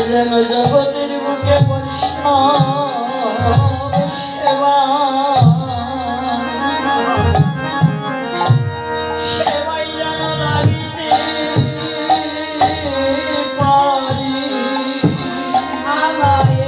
যেন জগতের বুকে বৈষ্ণব সেবা সেবাই যেন লাগিতে পারি। আমায়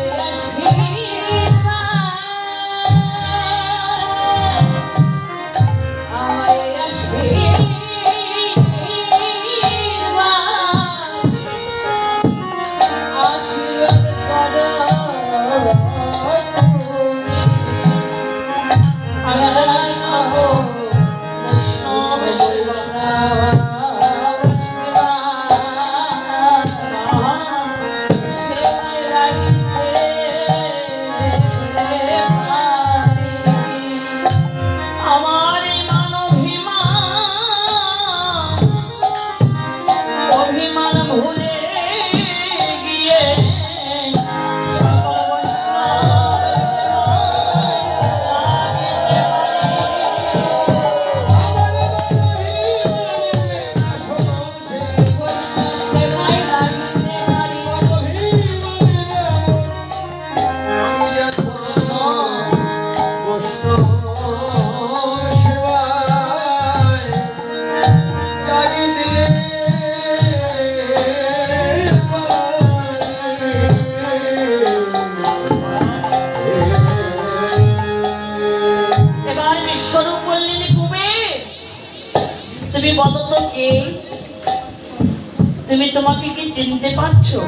তুমি তোমাকে কি চিনতে পারছো?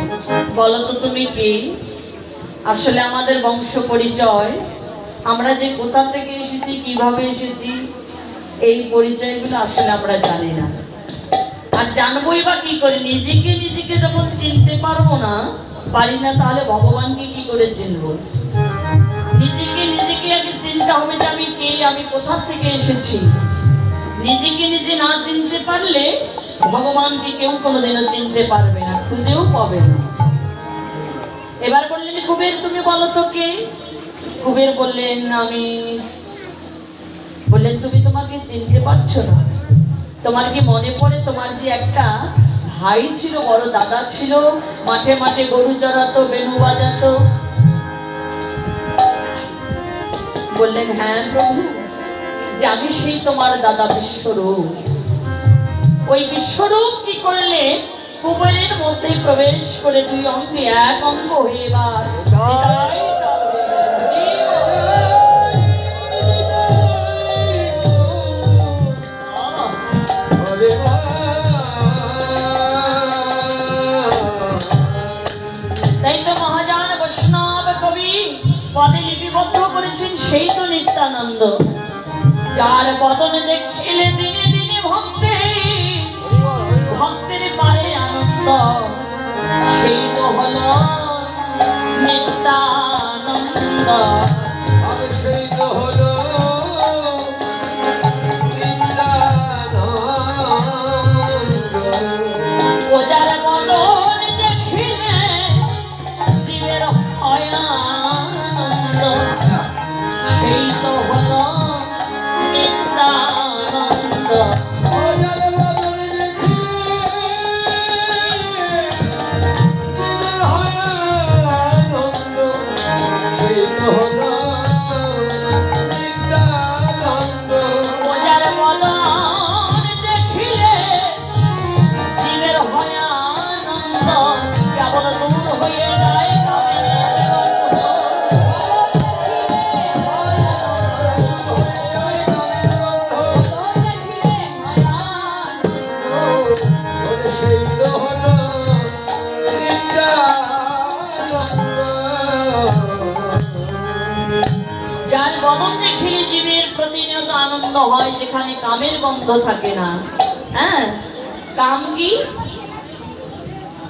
বলো তো তুমি কে? আসলে আমাদের বংশ পরিচয়, আমরা যে কোথা থেকে এসেছি, কিভাবে এসেছি, এই পরিচয়গুলো আসলে আমরা জানি না। আর জানবোই বা কি করে? নিজেকে যখন চিনতে পারবো না, পারি না, তাহলে ভগবানকে কি করে চিনবো? নিজেকে আগে চিনতে হবে যে আমি কে, আমি কোথা থেকে এসেছি। নিজেকে নিজে না চিনতে পারলে ভগবানকে কেউ কোনোদিনও চিনতে পারবে না, খুঁজেও পাবে না। এবার বললেন কুবের তুমি বলো তো কে? কুবের বললেন আমি। বললেন তুমি তোমাকে চিনতে পারছো না? তোমার কি মনে পড়ে তোমার যে একটা ভাই ছিল, বড় দাদা ছিল, মাঠে মাঠে গরু চড়াতো, বেণু বাজাতো? বললেন হ্যাঁ প্রভু, যে আমি সেই তোমার দাদা বিশ্বরূপ। ওই বিশ্বরূপ কি করলে কুবেরের মধ্যে প্রবেশ করে দুই অঙ্গে এক অঙ্গ হয়ে এবার তাই তো মহাযান বৈষ্ণব কবি পদে লিপিবদ্ধ করেছেন সেই তো নিত্যানন্দ, যার বদনে দেখিলে দিনে দিনে ভক্তের পারে আনন্দ, সেই তো হলো নিত্যানন্দ। সেই তো হলো ও যার বদন দেখিলে জীবের হয় আনন্দ, সেই তো হলো নিত্যানন্দ। যার বদন দেখিলে জীবের প্রতিনিয়ত আনন্দ হয়, যেখানে কামের গন্ধ থাকে না। হ্যাঁ, কাম কি?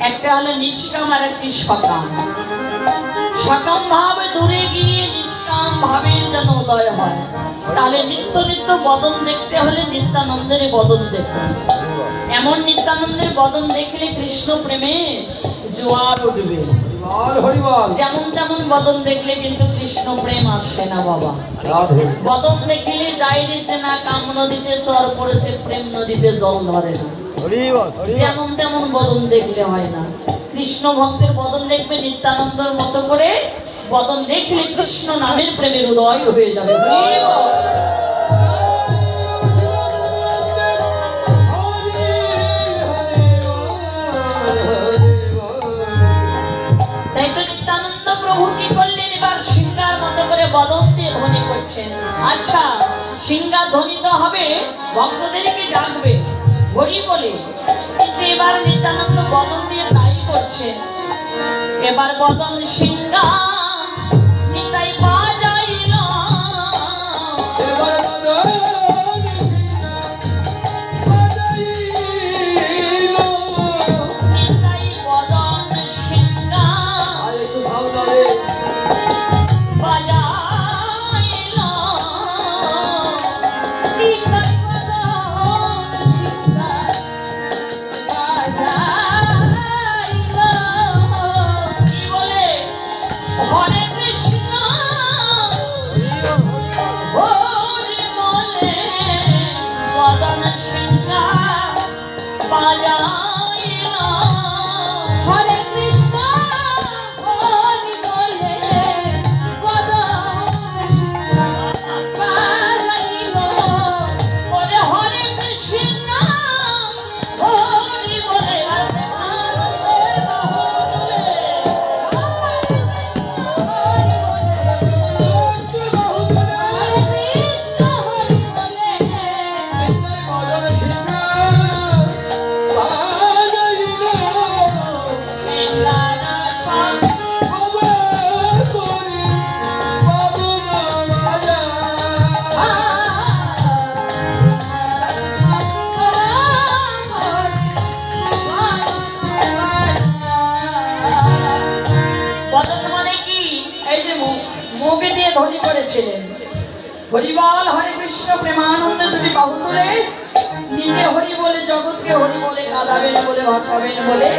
একটা হলো নিষ্কাম আর একটি সকাম। সকাম ভাবে দূরে গিয়ে নিষ্কাম ভাবের যেন উদয় হয়। তাহলে নিত্য নিত্য বদন দেখতে হলে নিত্যানন্দের বদন দেখুন। এমন নিত্যানন্দের বদন দেখলে কৃষ্ণ প্রেমে জোয়ার উঠবে। যেমন তেমন বদন দেখলে কিন্তু কৃষ্ণ প্রেম আসবে না বাবা। বদন দেখিলে যাই দিচ্ছে না, কাম নদীতে চর পড়েছে, প্রেম নদীতে জল ধরে না। যেমন তেমন বদন দেখলে হয় না। কৃষ্ণ ভক্তের বদন দেখবে নিত্যানন্দর মতো করে, বদন দেখলে কৃষ্ণ নামের প্রেমের উদয় হয়ে যাবে। তাই তো নিত্যানন্দ প্রভু কি করলেন, এবার সিংহার মতো করে বদন দিয়ে ধ্বনি করছেন। আচ্ছা, সিংহা ধ্বনি তো হবে, ভক্তদেরকে ডাকবে হরি বলে, কিন্তু এবার নিত্যানন্দ বদন দিয়ে তাই করছেন। এবার বদন সিংহা নিতাই বাজাইল, এবার বদন নিতাই বদন সিংহা বাজাইল, নিতাই বদন সিংহা বাজাইল। কি বলে? হরে কৃষ্ণ হরি বলে বদন সিংহা বাজাইল। হরে কৃষ্ণ হরি বলে বদন সিংহা বাজাইল। বলে হরে কৃষ্ণ হরি বলে মুখে দিয়ে ধ্বনি করেছিলেন। হরিবল হরে কৃষ্ণ প্রেমানন্দে দুটি বাহু তুলে নিজে হরি বলে জগৎকে হরি বলে কাঁদাবেন বলে ভাসাবেন বলে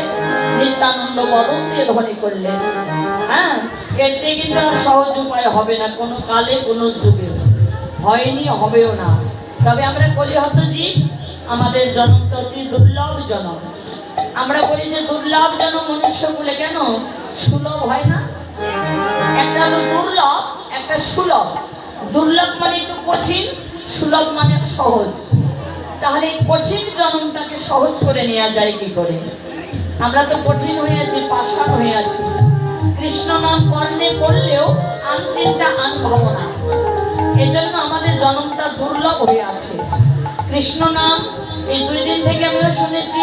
নিত্যানন্দ বদন দিয়ে ধ্বনি করলেন। হ্যাঁ, এর চেয়ে কিন্তু আর সহজ উপায় হবে না, কোনো কালে কোনো যুগে হয়নি, হবেও না। তবে আমরা কলিহত জীব, আমাদের জনমটা অতি দুর্লভ জনম। আমরা বলি যে দুর্লভ জনম মনুষ্য বলে, কেন সুলভ হয় না? একটা হলো দুর্লভ, একটা সুলভ। দুর্লভ মানে একটু কঠিন, সুলভ মানে সহজ। তাহলে এই কঠিন জন্মটাকে সহজ করে নেওয়া যায় কি করে? আমরা তো কঠিন হয়ে আছি, পাষাণ হয়ে আছি। কৃষ্ণ নাম কর্ণে পড়লেও আন চিন্তা আন ভাবনা, এজন্য আমাদের জন্মটা দুর্লভ হয়ে আছে। কৃষ্ণ নাম এই 2 দিন থেকে আমিও শুনেছি,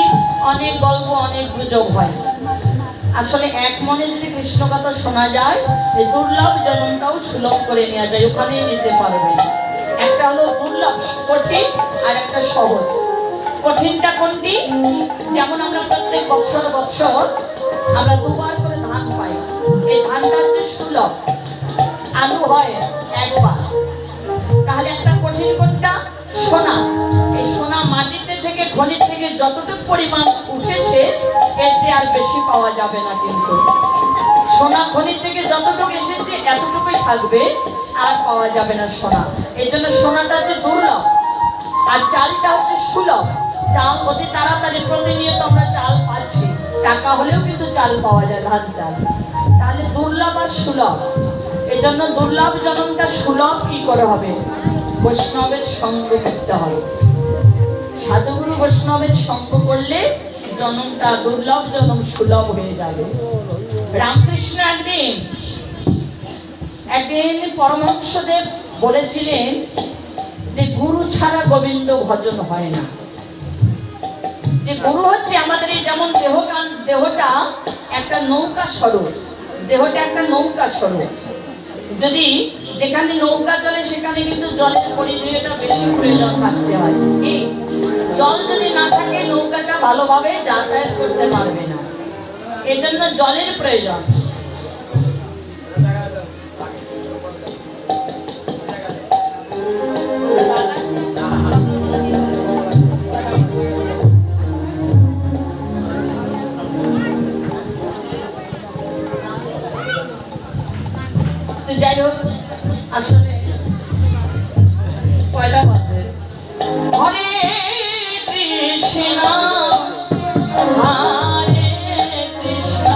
অনেক গল্প অনেক গুজব হয়। আসলে এক মনে যদি কৃষ্ণ কথা শোনা যায়, এই দুর্লভ জন্মটাও সুলভ করে নেওয়া যায়, ওখানেই নিতে পারবে। একটা হলো দুর্লভ কঠিন, আর একটা সহজ। কঠিনটা কোনটি? যেমন আমরা প্রত্যেক বৎসর আমরা 2 বার করে ধান পাই, এই ধানটা হচ্ছে সুলভ। আলু হয় 1 বার। তাহলে একটা কঠিন কোনটা? সোনা। এই সোনা মাটিতে থেকে খনি থেকে যতটুকু পরিমাণ উঠেছে এর চেয়ে আর বেশি পাওয়া যাবে না। কিন্তু সোনা খনি থেকে যতটুকু এসেছে এতটুকুই থাকবে, আর পাওয়া যাবে না সোনা। এই জন্য সোনাটা হচ্ছে দুর্লভ, আর চালটা হচ্ছে সুলভ। চাল অতি তাড়াতাড়ি প্রতিনিয়ত আমরা চাল পাচ্ছি, টাকা হলেও কিন্তু চাল পাওয়া যায়, ধান চাল। তাহলে দুর্লভ আর সুলভ, এই জন্য দুর্লভ জন্মটা সুলভ কি করে হবে? বৈষ্ণবের সঙ্গ করতে হবে। সাধুগুরু বৈষ্ণবের সঙ্গ করলে জন্মটা দুর্লভ জন্ম সুলভ হয়ে যাবে। রামকৃষ্ণ একদিন পরমহংসদেব বলেছিলেন যে গুরু ছাড়া গোবিন্দ ভজন হয় না। যে গুরু হচ্ছে আমাদের এই যেমন দেহটা একটা নৌকা স্বরূপ, দেহটা একটা নৌকা স্বরূপ। যদি যেখানে নৌকা চলে সেখানে কিন্তু জলের পরিধেয়টা বেশি প্রয়োজন থাকতে হয়। এই জল যদি না থাকে নৌকাটা ভালোভাবে যাতায়াত করতে পারবে না, এজন্য জলের প্রয়োজন। যাই হোক, আসলে কয়টা বাজে? হরে কৃষ্ণ হরে কৃষ্ণ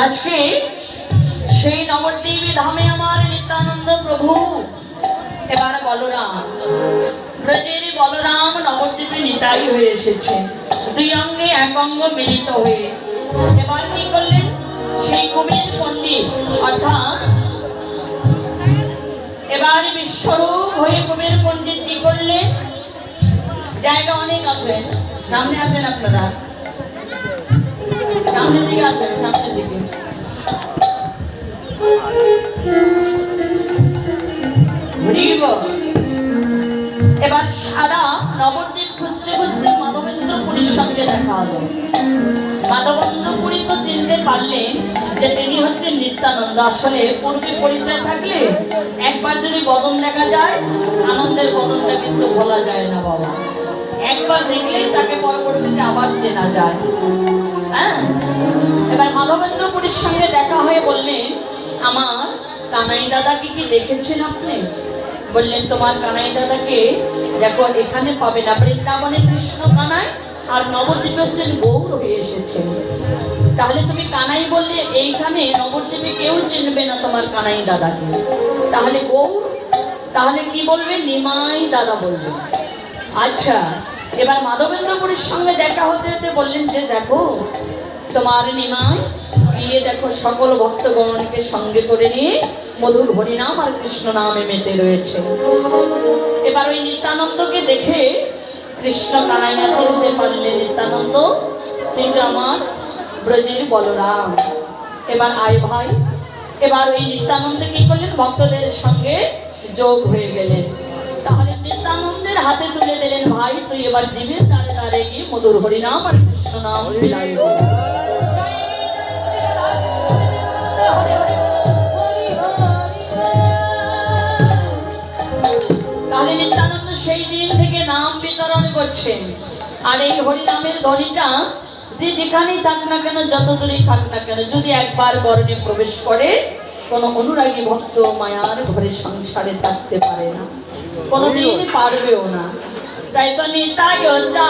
আজকে সেই নবদ্বীপ ধামে আমার নিত্যানন্দ প্রভু এবার বলরাম ব্রজের বলরাম নবদ্বীপে নিতাই হয়ে এসেছে, দুই অঙ্গে এক অঙ্গ মিলিত হয়ে। এবার কি করলেন, সেই কুমির পণ্ডিত অর্থাৎ এবার বিশ্বরূপ হয়ে কুমির পণ্ডিত কি করলেন, জায়গা অনেক আছে, সামনে আসেন আপনারা, সামনের দিকে আসেন, সামনের দিকে। এবার সারা নবদ্বীপ খুঁজতে খুঁজতে মাধবেন্দ্রপুরীর সঙ্গে দেখা হলো। মাধবেন্দ্রপুরী তো চিনতে পারলেন যে তিনি হচ্ছেন নিত্যানন্দ। আসলে পূর্বে পরিচয় থাকলে একবার যদি বদন দেখা যায়, আনন্দের বদনটা কিন্তু ভোলা যায় না বাবা। একবার দেখলেই তাকে পরবর্তীতে আবার চেনা যায়। হ্যাঁ, এবার মাধবেন্দ্রপুরীর সঙ্গে দেখা হয়ে বললেন, আমার কানাই দাদাকে কি দেখেছেন আপনি? বললেন, তোমার কানাই দাদাকে দেখো এখানে পাবে না, বৃন্দাবনে কৃষ্ণ কানাই আর নবদ্বীপে হচ্ছেন গৌর হয়ে এসেছেন। তাহলে তুমি কানাই বললে এইখানে নবদ্বীপে কেউ চিনবে না তোমার কানাই দাদাকে, তাহলে গৌর, তাহলে কি বলবে, নিমাই দাদা বলবে। আচ্ছা, এবার মাধবেন্দ্রপুরীর সঙ্গে দেখা হতে হতে বললেন যে দেখো তোমার নিমাই গিয়ে দেখো সকল ভক্তগণকে সঙ্গে করে নিয়ে মধুর হরিনাম আর কৃষ্ণ নামে মেতে রয়েছে। এবার ওই নিত্যানন্দকে দেখে কৃষ্ণ কানাইয়া চিনতে পারলেন, নিত্যানন্দ তুই আমার ব্রজের বলরাম, এবার আয় ভাই। এবার ওই নিত্যানন্দ কি করলেন, ভক্তদের সঙ্গে যোগ হয়ে গেলেন। তাহলে নিত্যানন্দের হাতে তুলে দিলেন, ভাই তুই এবার জীবের দ্বারে দ্বারে গিয়ে মধুর হরিনাম আর কৃষ্ণ নাম বিলাই। তাহলে নিত্যানন্দ সেই দিন থেকে নাম বিতরণ করছেন। আর এই হরিনামের ধ্বনিটা যে যেখানেই থাক না কেন, যত দূরেই থাক না কেন, যদি একবার বরণে প্রবেশ করে, কোনো অনুরাগী ভক্ত মায়ার ঘরে সংসারে থাকতে পারে না, কোনোদিন পারবেও না। তাই তো নিতাই চা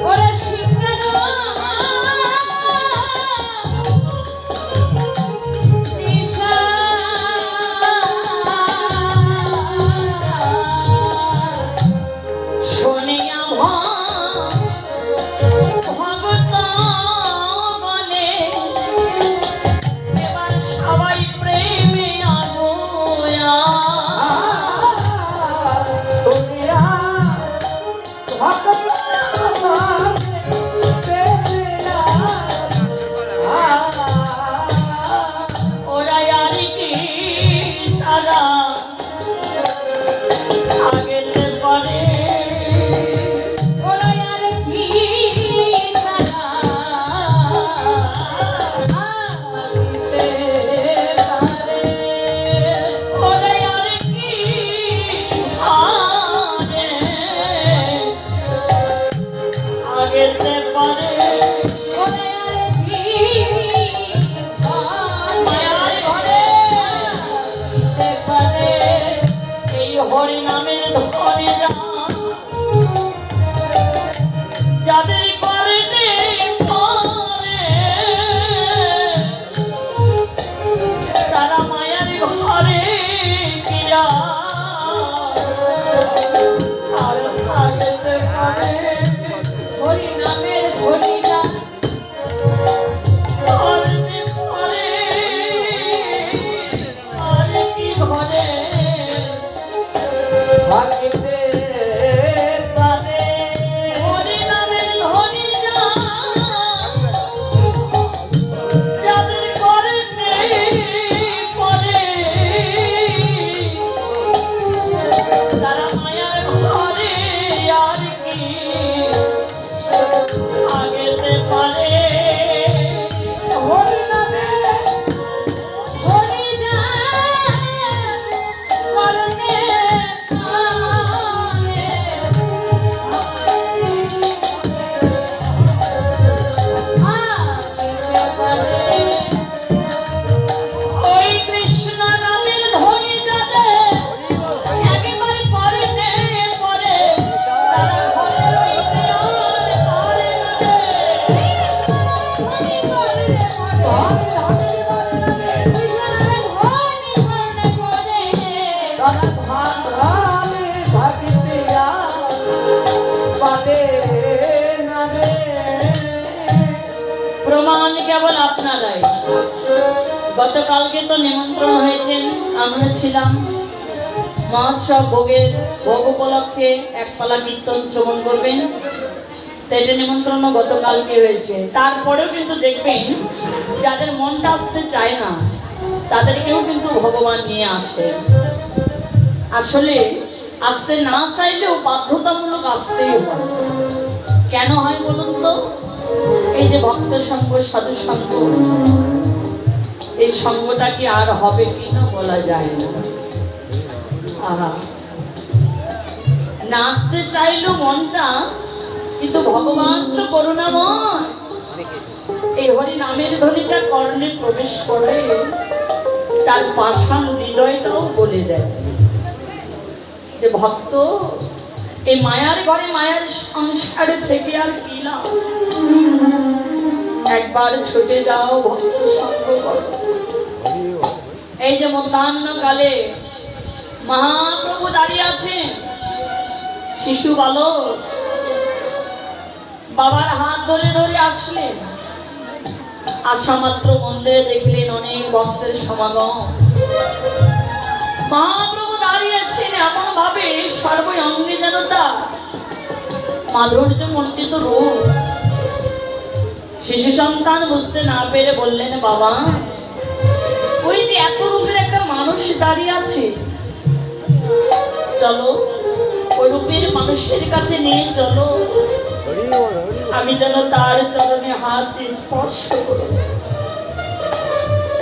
ওরা সিংহার প্রমাণ কেবল আপনারাই। গতকালকে তো নিমন্ত্রণ হয়েছেন, আমিও ছিলাম। মহোৎসব ভোগ উপলক্ষে একপালা কীর্তন শ্রবণ করবেন, এটা নিমন্ত্রণ গতকালকে হয়েছে। তারপরেও কিন্তু দেখবেন যাদের মনটা আসতে চায় না তাদেরকেও কিন্তু ভগবান নিয়ে আসে। আসলে আসতে না চাইলেও বাধ্যতামূলক আসতেই হয়। কেন হয় বলুন তো? এই যে ভক্ত সঙ্গ, সাধু সঙ্গ, এই সঙ্গটা কি আর হবে কিনা বলা যায় না। আহা, নাচতে চাইলো মনটা, কিন্তু ভগবান তো করুণাময়। এই হরি নামের ধ্বনিটা কর্ণে প্রবেশ করে তার পাষাণ হৃদয়টাও বলে দেয় যে ভক্ত, এই মায়ার ঘরে মায়ার সংসারে থেকে আর কি লাভ, একবার ছুটে যাও ভক্ত সঙ্গ করো। এই যে মধ্যাহ্ন কালে মহাপ্রভু দাঁড়িয়ে আছেন, শিশু বালক বাবার হাত ধরে ধরে আসলেন। আসা মাত্র মন্দিরে দেখলেন অনেক ভক্তের সমাগম। মহাপ্রভু দাঁড়িয়েছেন এমন ভাবে সর্ব অঙ্গে যেন তার মাধুর্য মণ্ডিত রূপ। শিশু সন্তান বুঝতে না পেরে বললেন, বাবা, ওই যে এত রূপের একটা মানুষ দাঁড়িয়ে আছে, চলো ওই রূপের মানুষের কাছে নিয়ে চলো, আমি যেন তার চরণে হাত স্পর্শ করব,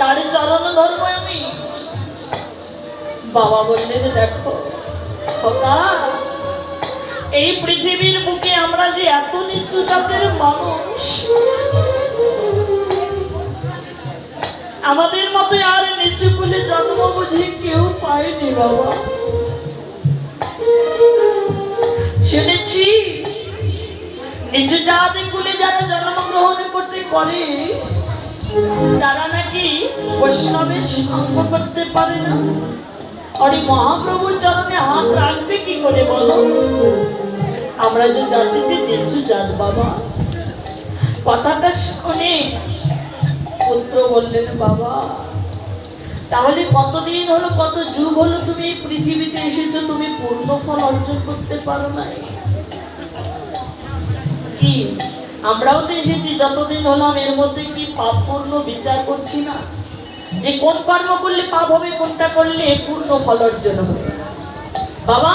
তার চরণ ধরব আমি। বাবা বললেন, দেখো খোকা, এই পৃথিবীর বুকে আমরা যে এত নিচু জাতের মানুষ, আমাদের মতো আর নিচু কুলে জন্ম বুঝে কেউ পায়নি বাবা। শুনেছি নিচু জাতি কুলে যারা জন্মগ্রহণ করতে করে তারা নাকি বৈষ্ণবের সঙ্গ করতে পারে না। আর এই মহাপ্রভুর চরণে হাত রাখবে কি করে বলো? আমরা যে জাতিতে নিচু জাত বাবা। কথাটা শুনে পুত্র বললেন, বাবা, তাহলে কতদিন হলো, কত যুগ হলো তুমি এই পৃথিবীতে এসেছো, তুমি পূর্ণ ফল অর্জন করতে পারো নাই? কি আমরাও তো এসেছি যতদিন হলাম, এর মধ্যে কি পাপ পূর্ণ বিচার করছি না, যে কোন কর্ম করলে পাপ হবে, কোনটা করলে পূর্ণ ফল অর্জন হবে? বাবা,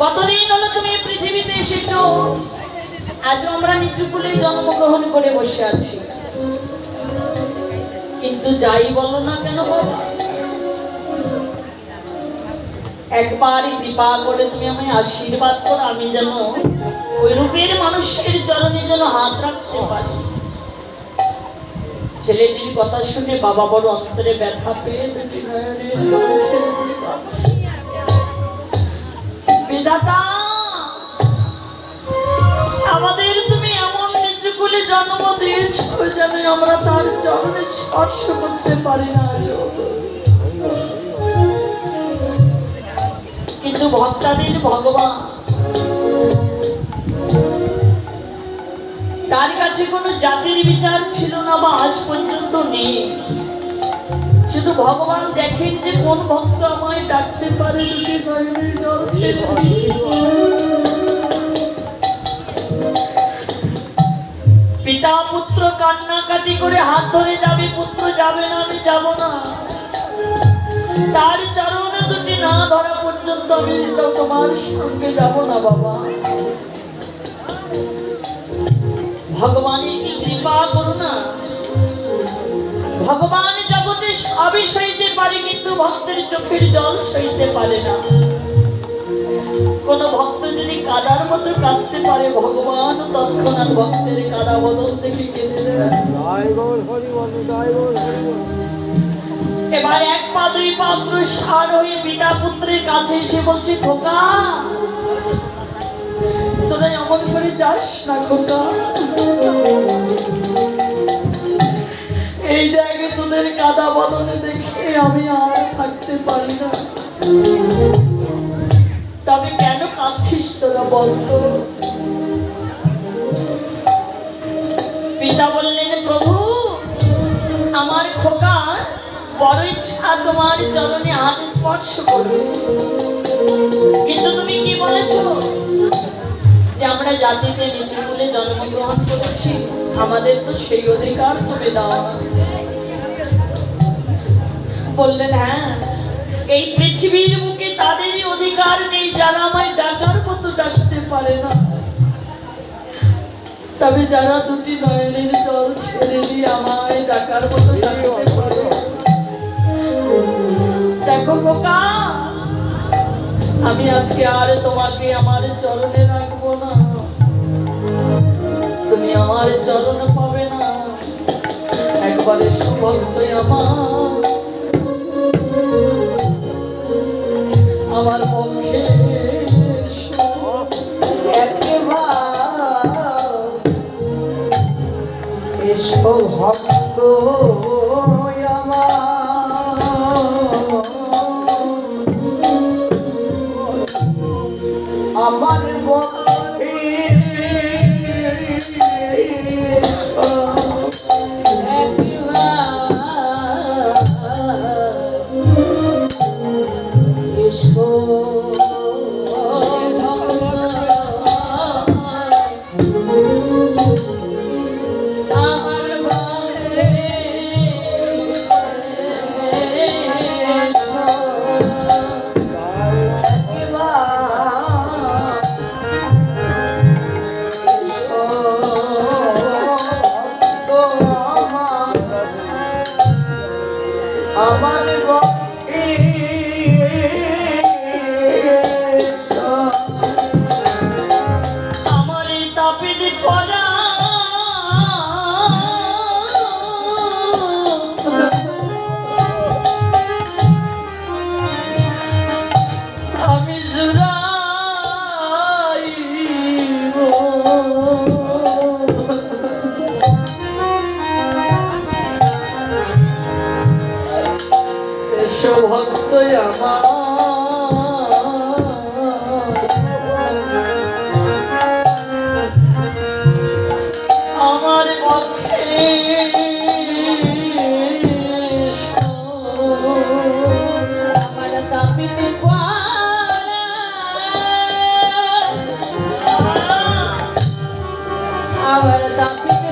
কতদিন হলো তুমি এই পৃথিবীতে এসেছো, আজও আমরা নিচু কুলে জন্মগ্রহণ করে বসে আছি। কিন্তু যাই বলো না কেন বাবা, একবার কৃপা করে তুমি আমায় আশীর্বাদ করো, আমি যেন ওই রূপের মানুষের চরণে যেন হাত রাখতে পারি। ছেলেটির কথা শুনে বাবা বড় অন্তরে ব্যথা পেয়ে দুটি নয়নের জল ছেড়ে দিয়ে কাঁদছে। বিধাতা, আমাদের তুমি এমন নিচু কুলে জন্ম দিয়েছো যেন আমরা তার চরণে স্পর্শ করতে পারি না। কিন্তু ভক্তাদের ভগবান, তার কাছে কোনো জাতির বিচার ছিল না বা আজ পর্যন্ত নেই। শুধু ভগবান দেখেন যে কোন ভক্ত আমায় ডাকতে পারে। দুটি নয়নের জল ছেড়ে পিতা পুত্র কান্নাকাটি করে হাত ধরে যাবে, পুত্র যাবে না, আমি যাব না, তার চরণে দুটি না ধরা পর্যন্ত আমি তোমার সঙ্গে যাব না বাবা। ভগবানের কি কৃপা করুণা! ভগবান জগতে সবই সইতে পারে, কিন্তু ভক্তের চোখের জল সইতে পারে না। কোন ভক্ত যদি কাদার মতো কাঁদতে পারে, ভগবান তৎক্ষণাৎ ভক্তের কাদা বদল থেকে কেঁদে দেয়। এবার এক পা দুই পা অগ্রসর হয়ে পিতা পুত্রের কাছে এসে বলছে, খোকা, তোরা এমন করে যাস না খোকা, চরণে দেখে আমি আর থাকতে পারি না। তবে কেন কাঁদছিস তোরা বলতো? পিতা বললেন, প্রভু আমার খোকার বড় ইচ্ছা তোমার চরণে হাত স্পর্শ করবে, কিন্তু তুমি কি বলেছ যে আমরা জাতিতে নিচু বলে জন্মগ্রহণ করেছি, আমাদের তো সেই অধিকার তুমি দাও না। বললেন, হ্যাঁ, এই পৃথিবীর মুখে তাদেরই অধিকার নেই যারা আমায় ডাকার মতো ডাকতে পারে না। তবে যারা দুটি নয়নের জল ছেড়ে দিয়ে আমায় ডাকার মতো ডাকতে পারে, দেখো খোকা, আমি আজকে আর তোমাকে আমার চরণে রাখবো না, তুমি আমার চরণ পাবে না। একবারে সৌভাগ্য আমার পক্ষে ভক্ত আমার ভক্ত আমার পক্ষে আমার তাপিতে আমার তাপিতে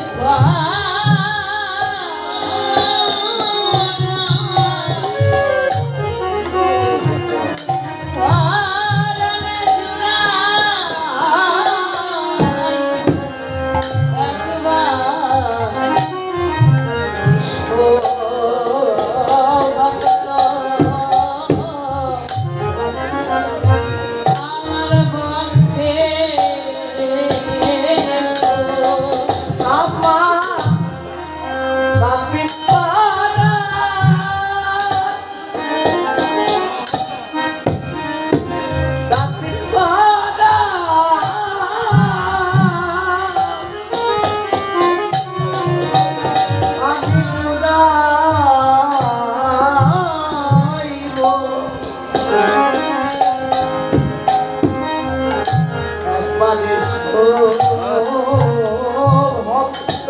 ভক্ত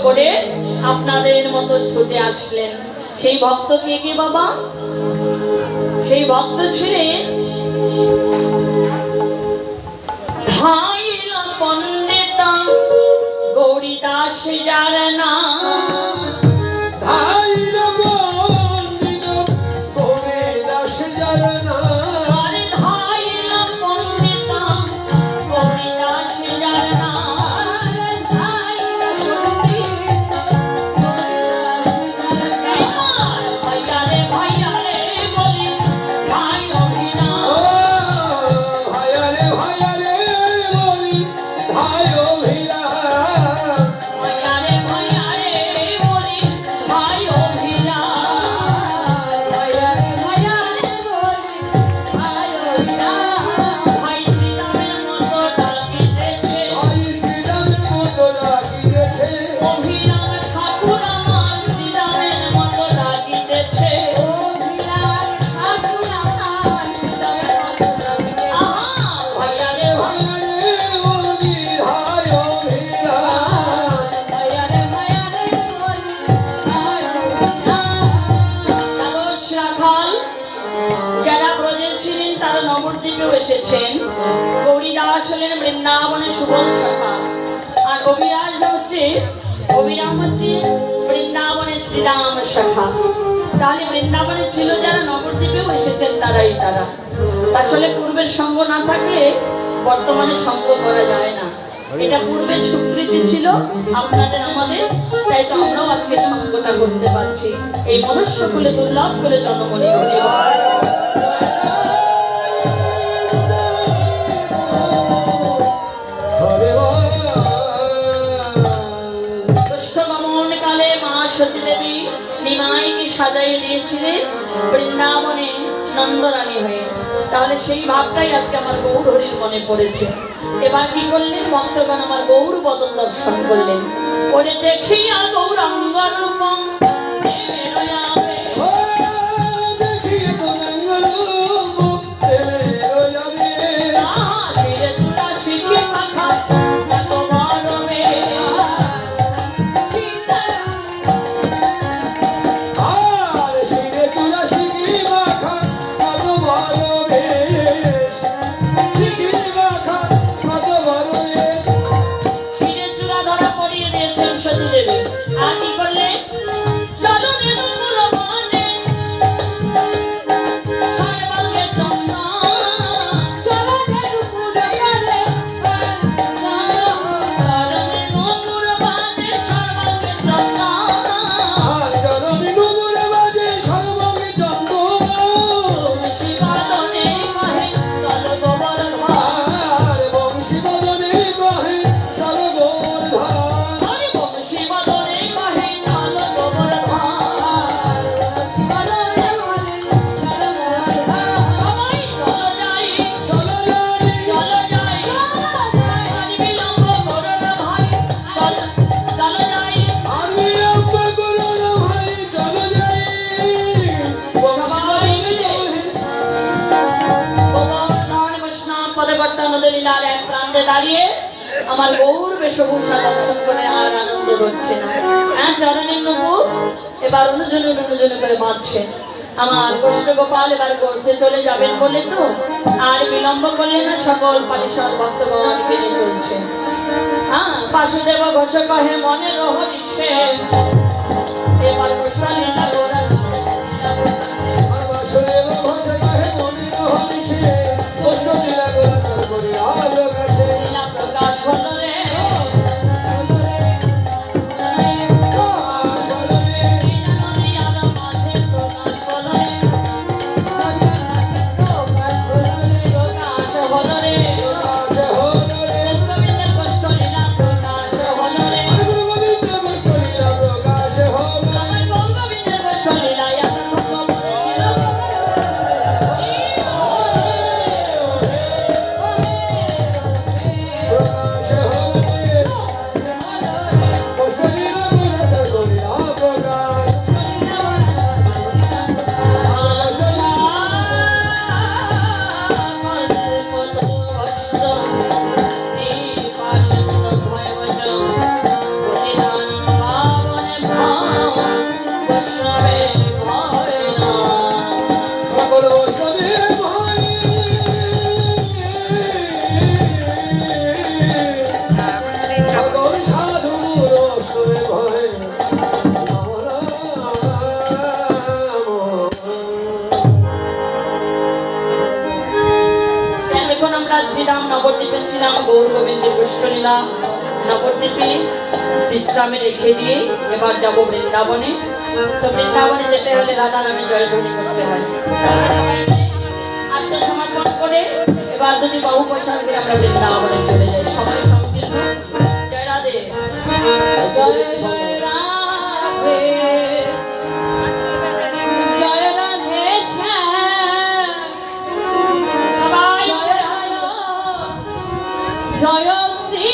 করে আপনাদের মতো ছুটে আসলেন। সেই ভক্ত কে কে বাবা? সেই ভক্ত ছিলেন ধাইল পণ্ডিতা গৌরীদাস যার নাম। ধাইল পণ্ডিত গৌরীদাস যার নাম। আরে ধাইল পণ্ডিতা গৌরীদাস যার নাম। এবার ভাইয়া রে বলি ভাই অভিরাম। ও ভাইয়া রে বলি ধাই অভিরাম। ভাইয়া রে বলি ভাই অভিরাম। ভাই শ্রীরামের মতো ডাকিতেছে ভাই শ্রীরামের মতো ডাকিতেছে। অভিরাম ঠাকুর আমার শ্রীরামের মতো ডাকিতেছে। আহা ভাইয়া রে ভাইয়া রে বলি ধাই অভিরাম। দ্বাদশ রাখাল যারা ব্রজে ছিলেন তারা নবদ্বীপেও এসেছেন। গৌরীদাস হলেন বৃন্দাবনের সুবল শাখা, আর অভিরাম হচ্ছে বৃন্দাবনের শ্রীরাম শাখা। তাহলে বৃন্দাবনে ছিল যারা নবদ্বীপেও এসেছেন তারা। আসলে পূর্বের সঙ্গ না থাকলে বর্তমানে সঙ্গ করা যায় না। এটা পূর্বের স্বীকৃতি ছিল আপনাদের আমাদের, তাই তো আমরাও আজকে সঙ্গটা করতে পারছি। এই মনুষ্য কুলে দুর্লভ করে জন্মনি হরি হয়। হরে বল। জ্যৈষ্ঠ গমন কালে মা সচী দেবী নিমাইকে সাজাইয়ে দিয়েছিলেন বৃন্দাবনে নন্দরানী হয়ে। তাহলে সেই ভাবটাই আজকে আমার গৌর হরির মনে পড়েছে। এবার কি করলেন ভক্তগণ? আমার গৌর বদন দর্শন করলেন। ওরে দেখিয়া গৌরাঙ্গ রূপম প্রেমেরয়াবে। ও দেখিয়ে তোমাঙ্গ রূপ প্রেমের যাবে। আহা শিরে চূড়া শিখে মাখা এত গরমে। আর শিরে চূড়া শিখি মাখা কত বড় বেশ। শিখি মাখা কত বড় বেশ। শিরে চূড়া ধরা পড়িয়ে দিয়েছেন সতী দেবী। আর কি করলে? চলো নেদুর বাজে সর্বাঙ্গে চন্দন। চলো নেদুর বাজে সর্বাঙ্গে চন্দন। আর জননী ডুবুরে বাজে সর্বঙ্গে চন্দন। শিবাদনে কহে চলো গোবর্ধন। আর বংশী বদনে কহে চলো গোবর্ধন। হরি বংশী বদনে কহে চলো গোবর্ধন। সবাই চলো যাই চলো যাই চলো যাই। আর বিলম্ব করো না ভাই, চলো যাই। আর বিলম্ব করো না ভাই চলো যাই। সবাই মিলে গোবর্ধন বৈষ্ণব পদকর্তা নদলীলার এক প্রান্তে দাঁড়িয়ে আমার গৌর বেশভূষা দর্শন করে আর আনন্দ করছে না। হ্যাঁ, চরণের নুপুর এবার অনুজনে করে বাঁধছে। আমার কৃষ্ণ গোপাল এবার করতে চলে যাবেন বলে তো আর বিলম্ব করলে না, সকল পারিষদ ভক্তগণ অনেকে নিয়ে চলছে। হ্যাঁ, বাসুদেব ঘোষ কহে মনে রহরিষে এবার গোস্বালীলা গোরা আর বাসুদেব ঘোষ কহে মনে রহিছে। কষ্ট দিলা গোরা তার করে আলো কাছে। লীলা প্রকাশ হল রে। লীলা নদী আলো মাঝে প্রকাশ হল রে। প্রকাশ হল রে। গোবিন্দের কষ্ট লীলা প্রকাশ হল রে। আর গোবিন্দ কষ্ট দিলা প্রকাশ শুনছিলাম গৌর গোবিন্দের গোষ্ঠলীলা নবদ্বীপে বিশ্রামে রেখে দিয়ে এবার যাব বৃন্দাবনে। তো বৃন্দাবনে যেতে হলে রাধা নামে জয়ধ্বনি করতে হয়। তাহলে সবাই মিলে আত্মসমর্পণ করে এবার দুটি বাহু প্রসাদ দিয়ে আমরা বৃন্দাবনে চলে যাই। সবাই সংকীর্ণ জয় রাধে। জয় জয় রাধে জয় রাধে শ্যাম সবাই জয় জয় শ্রী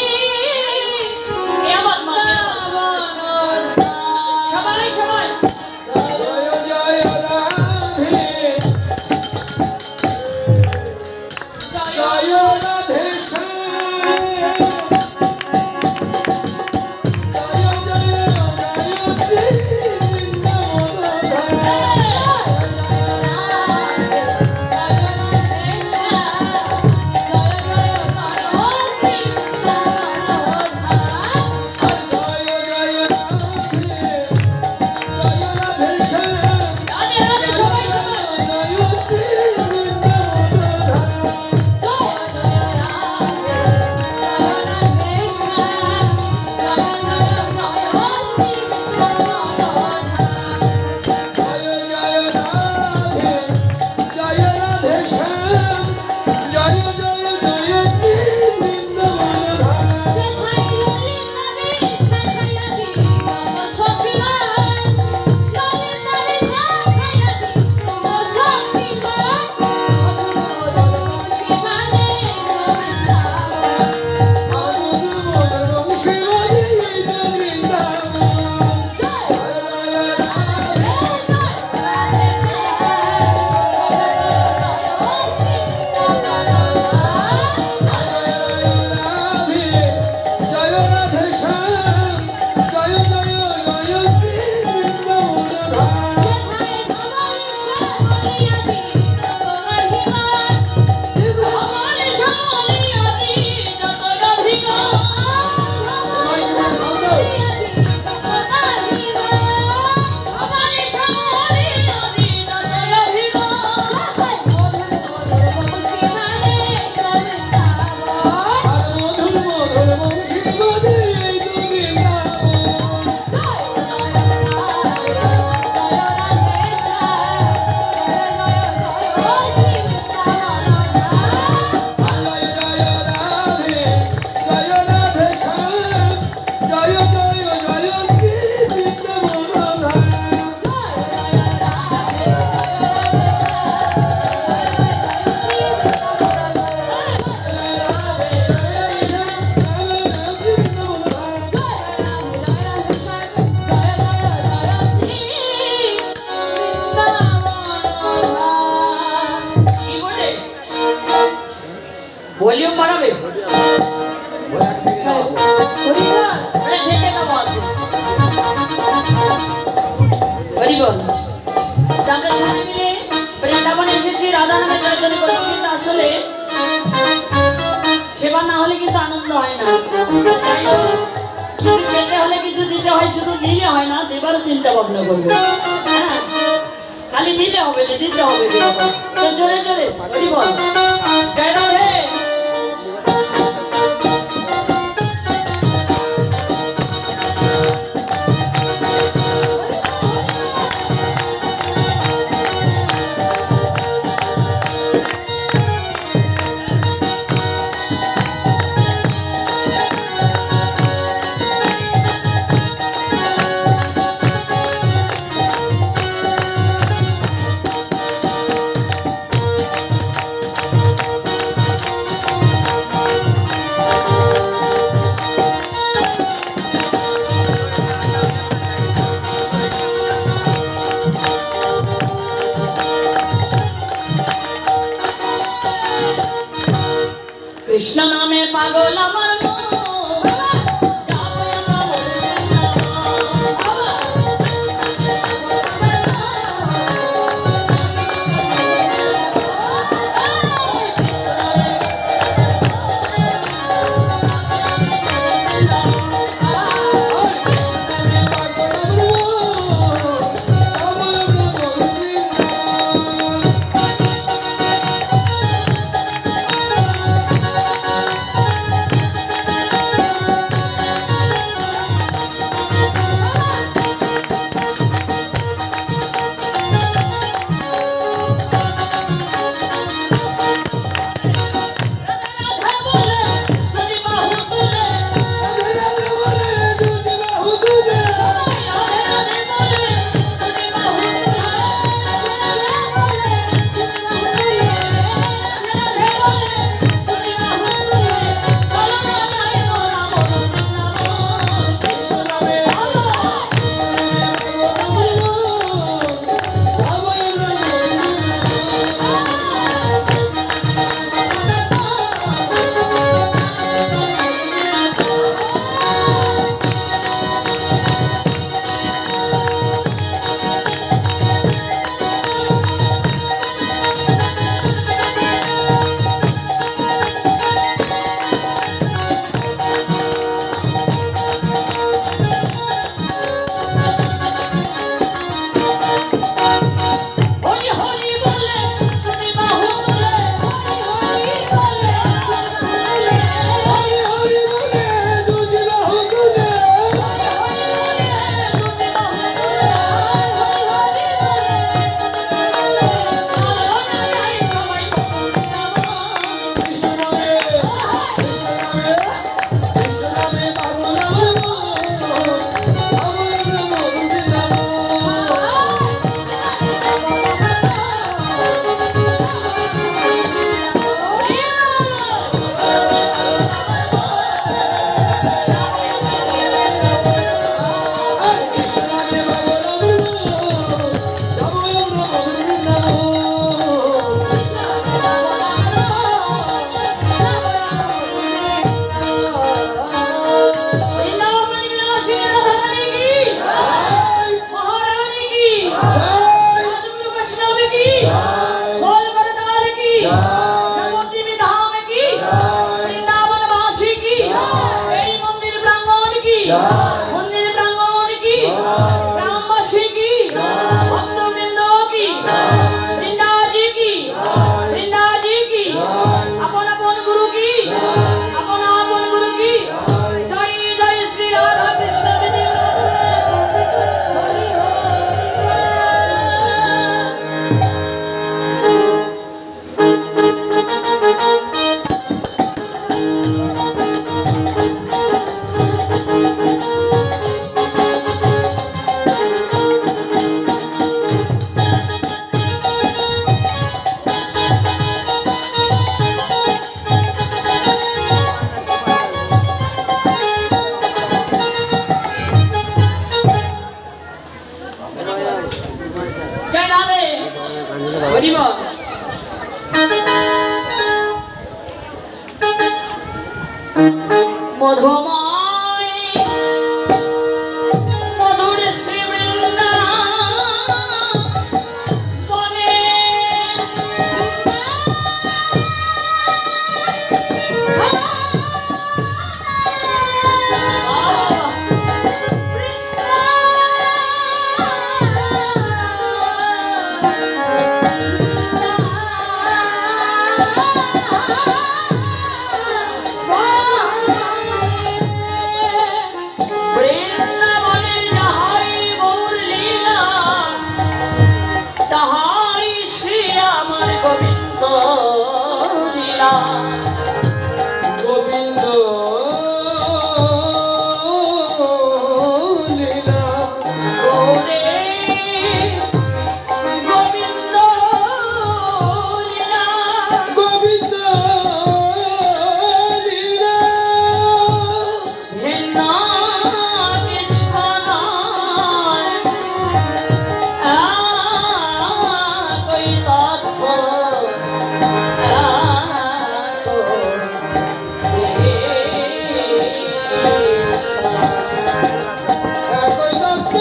আমার মা সবাই সবাই জয় জয় রাধে জয় রাধে শ্যাম জয় জয় জয় শ্রী ভলিউম বাড়াবে আরে থেকে না বল হরি বল। আমরা সবাই মিলে বৃন্দাবনে এসেছি রাধা নামে জয়ধ্বনি করতে, কিন্তু আসলে সেবা না হলে কিন্তু আনন্দ হয় না। তাই কিছু পেতে হলে কিছু দিতে হয়, শুধু দিলে হয় না, দেবারও চিন্তা ভাবনা করবে। হ্যাঁ খালি দিলে হবে না, দিতে হবে। তো জোরে জোরে হরি বল জয় রাধে। কৃষ্ণ নামে পাগল আমার মন। মন্দির প্রাঙ্গণ কি, গ্রামবাসী কি, ভক্তবৃন্দ কি, বৃন্দাজি কি, বৃন্দাজি কি, আপন আপন গুরু কি, আপন আপন গুরু কি। জয় জয় শ্রী রাধা কৃষ্ণ বিধি। জয় রাধে। হরি বল। মধুময় মধুর শ্রী বৃন্দাবনে বৃন্দাবনে যাহাই গৌর লীলা, তাহাই শ্রী আমার গোবিন্দ লীলা। গোবিন্দ লীলা ওরে গোবিন্দ লীলা, গোবিন্দ লীলা ভিন্ন কৃষ্ণ নয়, কই তত্ত্ব একই দত্ত একই দত্ত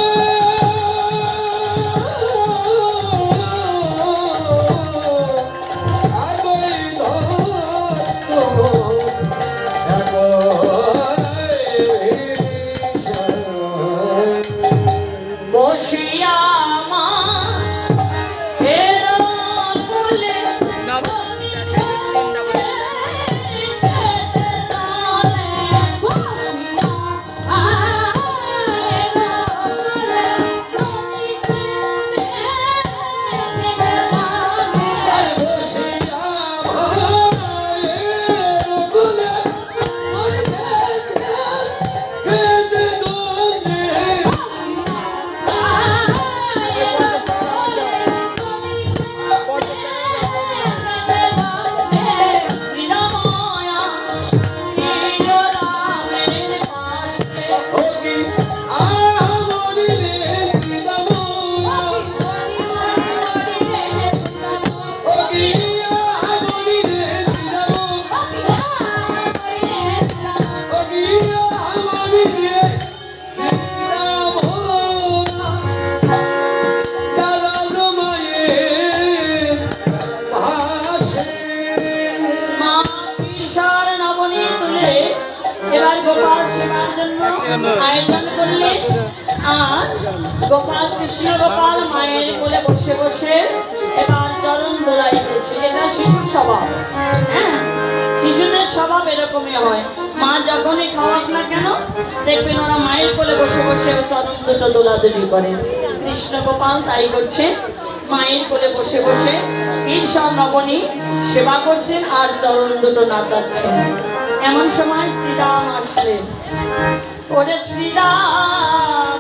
বসিয়া মা হেরো বলে শ্রীরাময়া রামের পাশে মা কিশোর নবনী তুলে এবার গোপাল সেবার জন্য আয়োজন করলে। আর গোপাল কৃষ্ণ গোপাল মায়ের কোলে বসে বসে এবার চরণ দোলাইতেছে। এটা শিশুর স্বভাব। হ্যাঁ, শিশুদের স্বভাব এরকমই হয়। মা যখনই খাওয়াক না কেন দেখবেন ওরা মায়ের কোলে বসে বসে চরণ দুটো দোলাদুলি করে। কৃষ্ণ গোপাল তাই করছে, মায়ের কোলে বসে বসে ঈশ্বর নবনী সেবা করছেন আর চরণ দুটো নাচাচ্ছেন। এমন সময় শ্রীরাম আসলেন। ওরে শ্রীরাম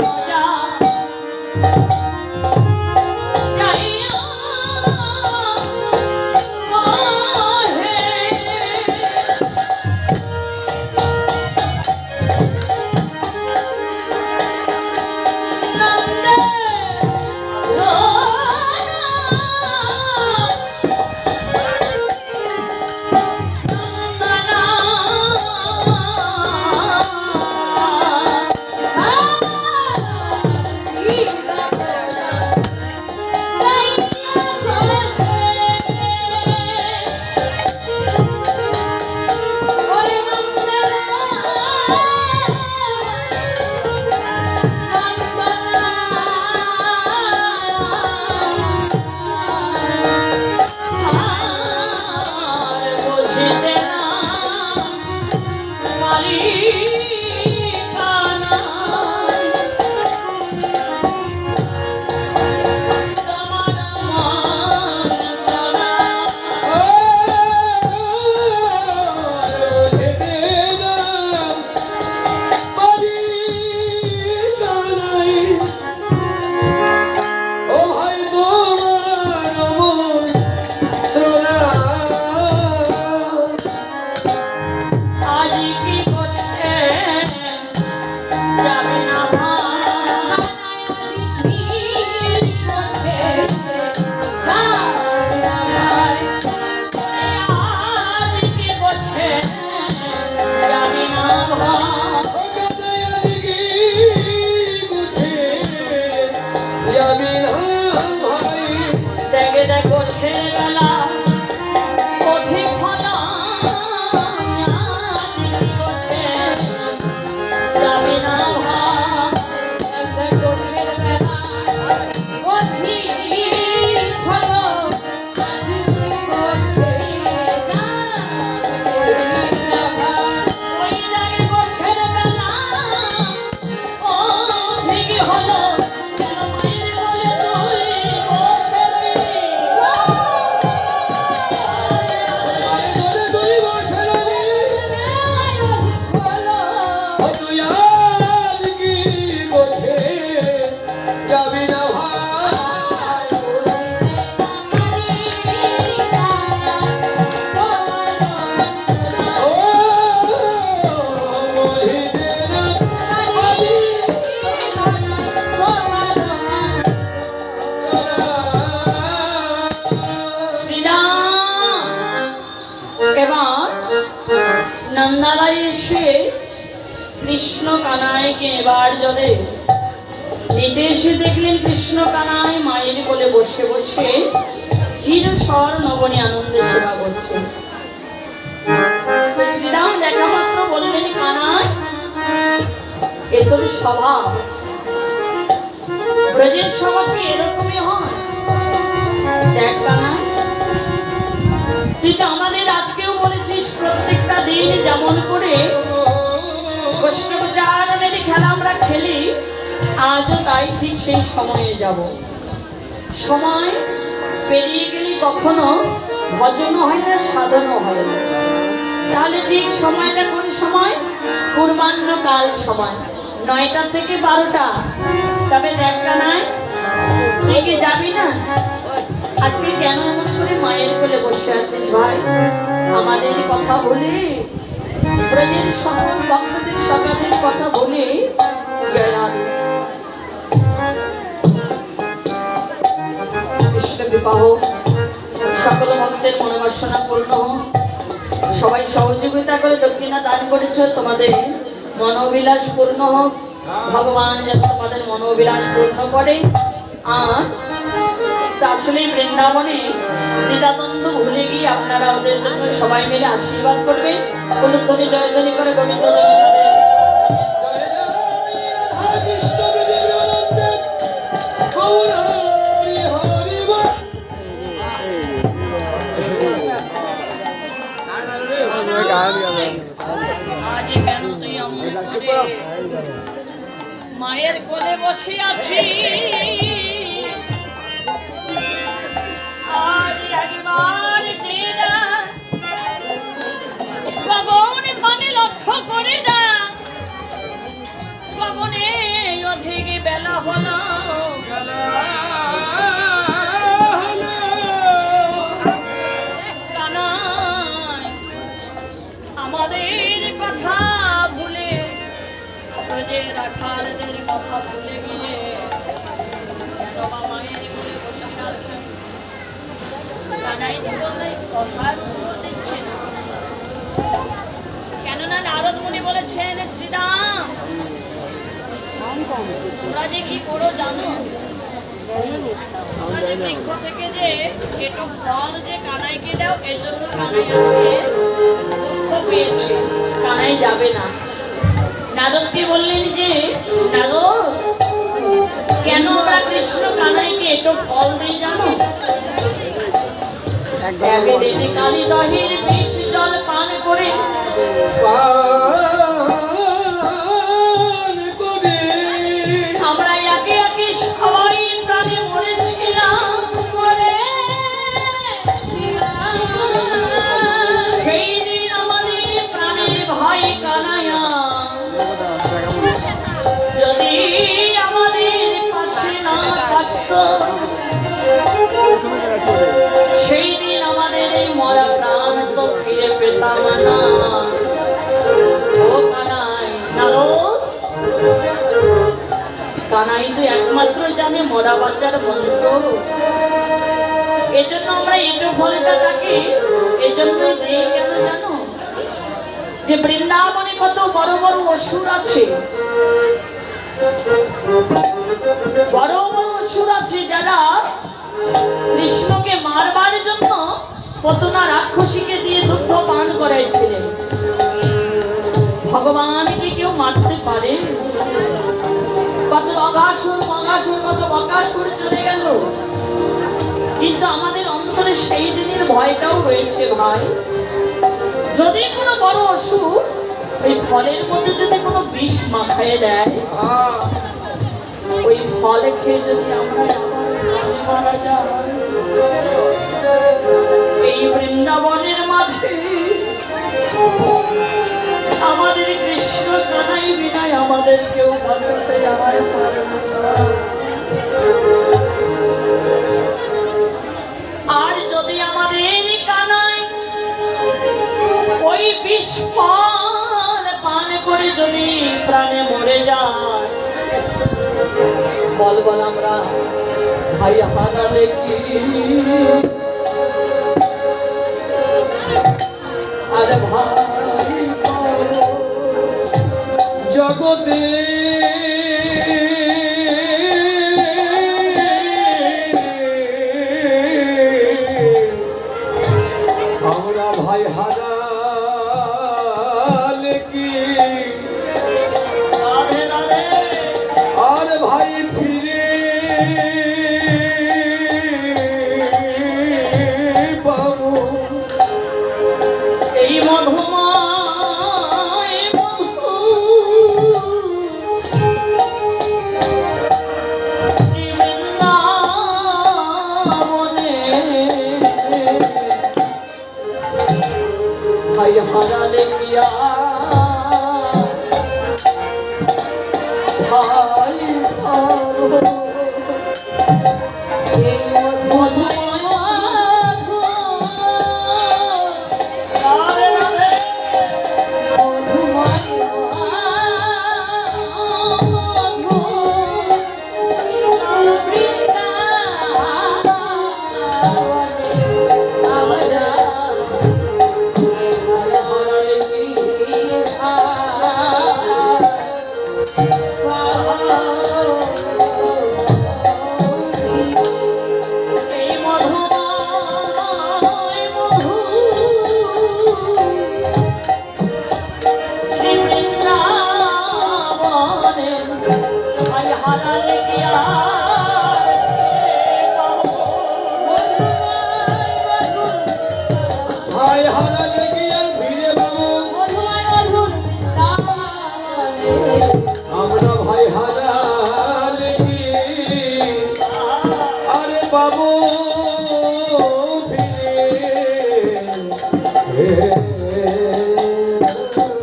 যাইও মাহে, নন্দে নন্দনা গোছের বেলা অধিক ফলা যাবে না ভাব একবার কোঠের বেলা অধিক হলো আজি কোঠে যাবে না ওই লাগে গোছের বেলা অধিক হলো কেন মায়ের বলে তুই গোছের মায়ের বলে তুই বসে রবি হলো তুই আজ কি গোছে যাবি না ভাই ও মহিদের শ্রীরাম এবার নন্দারাই এসে কৃষ্ণ কানাইকে এবার জলে নিতে এসে দেখলেন কৃষ্ণ কানাই মায়ের কোলে বসে বসে ক্ষীর স্বর নবনী আনন্দে সেবা করছে। তো শ্রীরাম দেখা মাত্র বললেন কানাই এ তোর স্বভাব, ব্রজের স্বভাব কি এরকমই হয়? দেখ কানাই তুই তো আমাদের আজকেও বলেছিস প্রত্যেকটা দিন যেমন করে কৃষ্ণচারণের খেলা আমরা খেলি আজও তাই ঠিক সেই সময়ে যাব। সময় পেরিয়ে গেলে কখনো ভজনও হয় না সাধনও হয় না। তাহলে ঠিক সময়টা কোন সময়? পূর্বাহ্ন কাল সময় 9টা থেকে 12টা। তবে দেখ কানাই তুই কি যাবি না? আজকে কেন এমন করে মায়ের কোলে বসে আছিস ভাই? আমাদের কথা বলে ব্রজের সকল ভক্তদের সকলের কথা বলে জয় রাধে কৃষ্ণ কৃপা হোক, সকল ভক্তের মনোবাসনা পূর্ণ হোক। সবাই সহযোগিতা করে দক্ষিণা দান করেছো, তোমাদের মনোবিলাস পূর্ণ হোক। ভগবান যেন তোমাদের মনোবিলাস পূর্ণ করে। আর আসলে বৃন্দাবনে দ্বিধাদ্বন্দ্ব ভুলে গিয়ে আপনারা ওদের জন্য সবাই মিলে আশীর্বাদ করবেন। কোন জয়ধ্বনি করে গোবিন্দ কৃষ্ণ বিজয়ানন্দে গৌর হরি হরি বল আজ কেন তুই অমন করে মায়ের কোলে বসে আছি? আজ একবার চেরা গগন পানে লক্ষ্য করে দা, গগনে অধিক বেলা হলো কানাই আমাদের কথা ভুলে ব্রজের রাখালদের কথা ভুলে গিয়ে কেন বা মায়ের কোলে বসে আছেন? কানাই তো বললেন কথার উত্তর দিচ্ছে না। কেননা নারদ মুনি বলেছেন শ্রীরাম তোমরা যে কি করো জানো? তোমরা যে বৃক্ষ থেকে যে একটু ফল যে কানাইকে দাও এর জন্য কানাই আজকে দুঃখ পেয়েছে, কানাই যাবে না। নারদকে বললেন যে নারদ কেন আমরা কৃষ্ণ কানাইকে একটু ফল দিই জানো? একদিন কালী দহির বিষ জল পান করে পান করে আমরা একে একে সবাই প্রাণে মরেছিলাম। সেই দিন আমাদের প্রাণের ভাই কানাইয়া যদি আমাদের পাশে না থাকতো, সেই দিন আমাদের এই মরা প্রাণ তো ফিরে পেতাম না। ও কানাই নারদ, কানাই তো একমাত্র জানে মরা বাচ্চার মন্ত্র। এজন্য আমরা একটু ফলটা থাকি, এজন্যই দিই কেন জানো? যে বৃন্দাবনে কত বড় বড় অসুর আছে, বড় বড় অসুর আছে যারা কৃষ্ণকে মারবার জন্য পতনা রাক্ষসীকে দিয়ে দুগ্ধ পান করাইছিলেন। ভগবানকে কেউ মারতে পারে? কত অগাসুর মগাসুর কত বকাসুর চলে গেল, কিন্তু আমাদের অন্তরে সেই দিনের ভয়টাও রয়েছে ভাই। যদি কোনো বড় অসুর ওই ফলের মধ্যে যদি কোনো বিষ মাখায় দেয়, ওই ফল খেয়ে যদি আমরা মারা যাই, এই বৃন্দাবনের মাঝে আমাদের কৃষ্ণ কানাই বিনায় আমাদের কেউ বাঁচাতে যায় পারবে না। আর যদি আমাদের কানাই ওই বিষ ফল পান করে যদি প্রাণে মরে যায়, বল বল আমরা ভাই হারালে কি আর ভাই জগতে আমরা ভাই হারালে কি রাধে রাধে আর ভাই ফিরে পাবো? এই মধুময় মধু শ্রী বৃন্দাবনে ভাই হারালে গিয়া ভাই হারো। এই মধুময় মধু, রাধে রাধে মধুময় মধু, বৃন্দাবনে আমরা হারালে কি এই মধুময় মধু শ্রী বৃন্দাবনে ভাই হারালে গিয়া ভাই হারালে কি আর ফিরে পাবো? আমরা ভাই হারালে কি আরে বাবু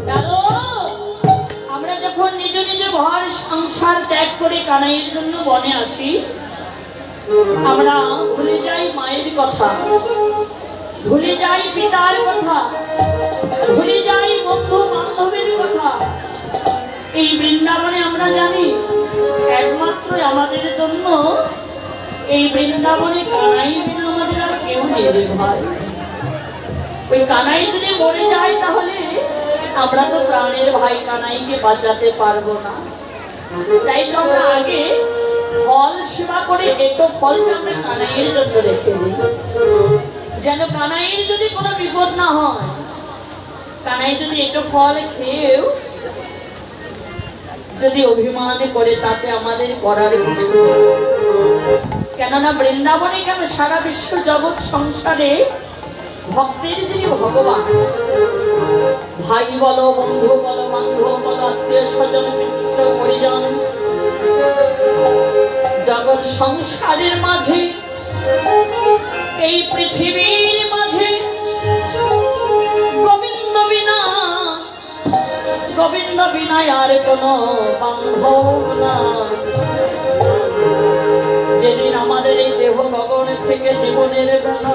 জানো, আমরা যখন নিজ নিজ ঘর সংসার ত্যাগ করে কানাইয়ের জন্য বনে আসি, আমরা ভুলে যাই মায়ের কথা, ভুলে যাই পিতার কথা, ভুলে যাই বন্ধু বান্ধবের কথা। এই বৃন্দাবনে আমরা জানি একমাত্র আমাদের জন্য এই বৃন্দাবনে কানাই বিনা আমাদের আর কেউ নেই রে ভাই। ওই কানাই যদি মরে যায় তাহলে আমরা তো প্রাণের ভাই কানাইকে বাঁচাতে পারবো না। তাই তো আমরা আগে ফল সেবা করে একটু ফলটা আমরা কানাইয়ের জন্য রেখে দিই, যেন কানাইয়ের যদি কোনো বিপদ না হয়। কানাই যদি একটু ফল খেয়েও যদি অভিমান করে, তাতে আমাদের করার কিছু নেই। কেননা বৃন্দাবনে কেন সারা বিশ্ব জগৎ সংসারে ভক্তের যিনি ভগবান, ভাই বলো বন্ধু বলো বান্ধব বলো আত্মীয় স্বজন মিত্র পরিজন, জগৎ সংসারের মাঝে এই পৃথিবীর মাঝে গোবিন্দ বিনা, গোবিন্দ বিনা আর কোনো বান্ধব নাই। যেদিন আমাদের এই দেহ গগন থেকে জীবনের বেলা,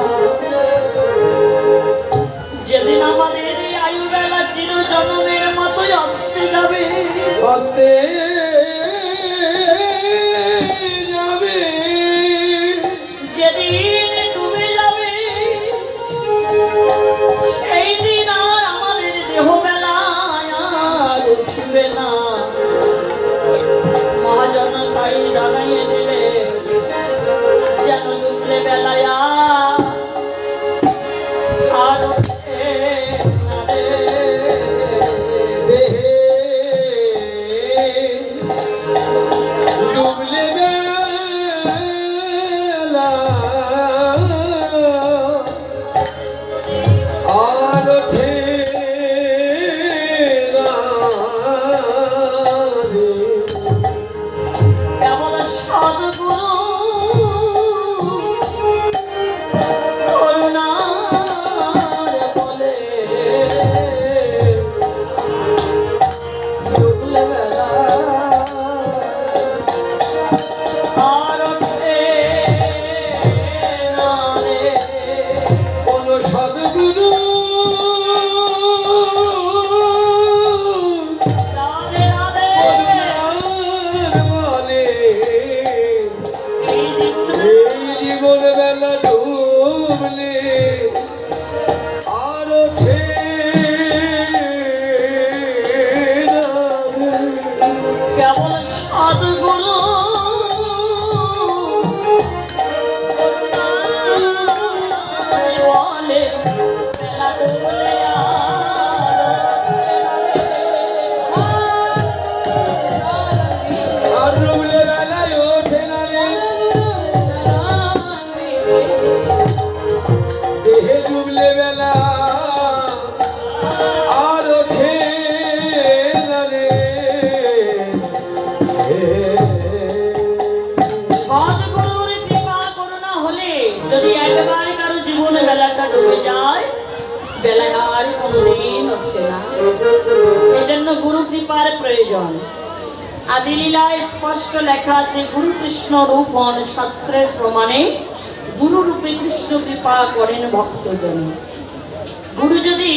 যেদিন আমাদের এই আয়ু বেলা চির জন্মের মতোই আসতে যাবে, আসতে যাবে, যেদিন ডুবে যাবে, সেই দিন আর আমাদের দেহ বেলায় আর উঠবে না। মহাজন তাই জানাইয়ে দিলে, যেন ডুবলে বেলায় আর বেলায় আর কোনোদিন হচ্ছে না। এই জন্য গুরু কৃপার প্রয়োজন। আদিলীলায় স্পষ্ট লেখা আছে, গুরু কৃষ্ণ রূপ হন শাস্ত্রের প্রমাণে, গুরু রূপে কৃষ্ণ কৃপা করেন ভক্তজন। গুরু যদি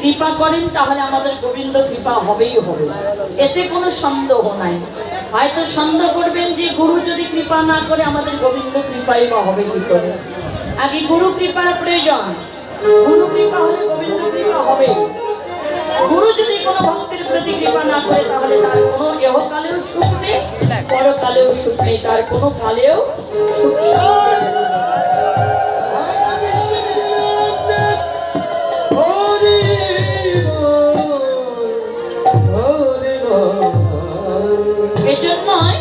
কৃপা করেন তাহলে আমাদের গোবিন্দ কৃপা হবেই হবে, এতে কোনো সন্দেহ নাই। হয়তো সন্দেহ করবেন যে গুরু যদি কৃপা না করে আমাদের গোবিন্দ কৃপাই বা হবে কি করে। আগে গুরু কৃপার প্রয়োজন, গুরু কৃপা হলে গোবিন্দ কৃপা হবে। গুরু যদি কোনো ভক্তের প্রতি কৃপা না করে তাহলে তার কোনো ইহকালেও সুখ নেই, পরকালেও সুখ নেই, তার কোনো কালেও সুখ শান্তি নেই। এই জন্যই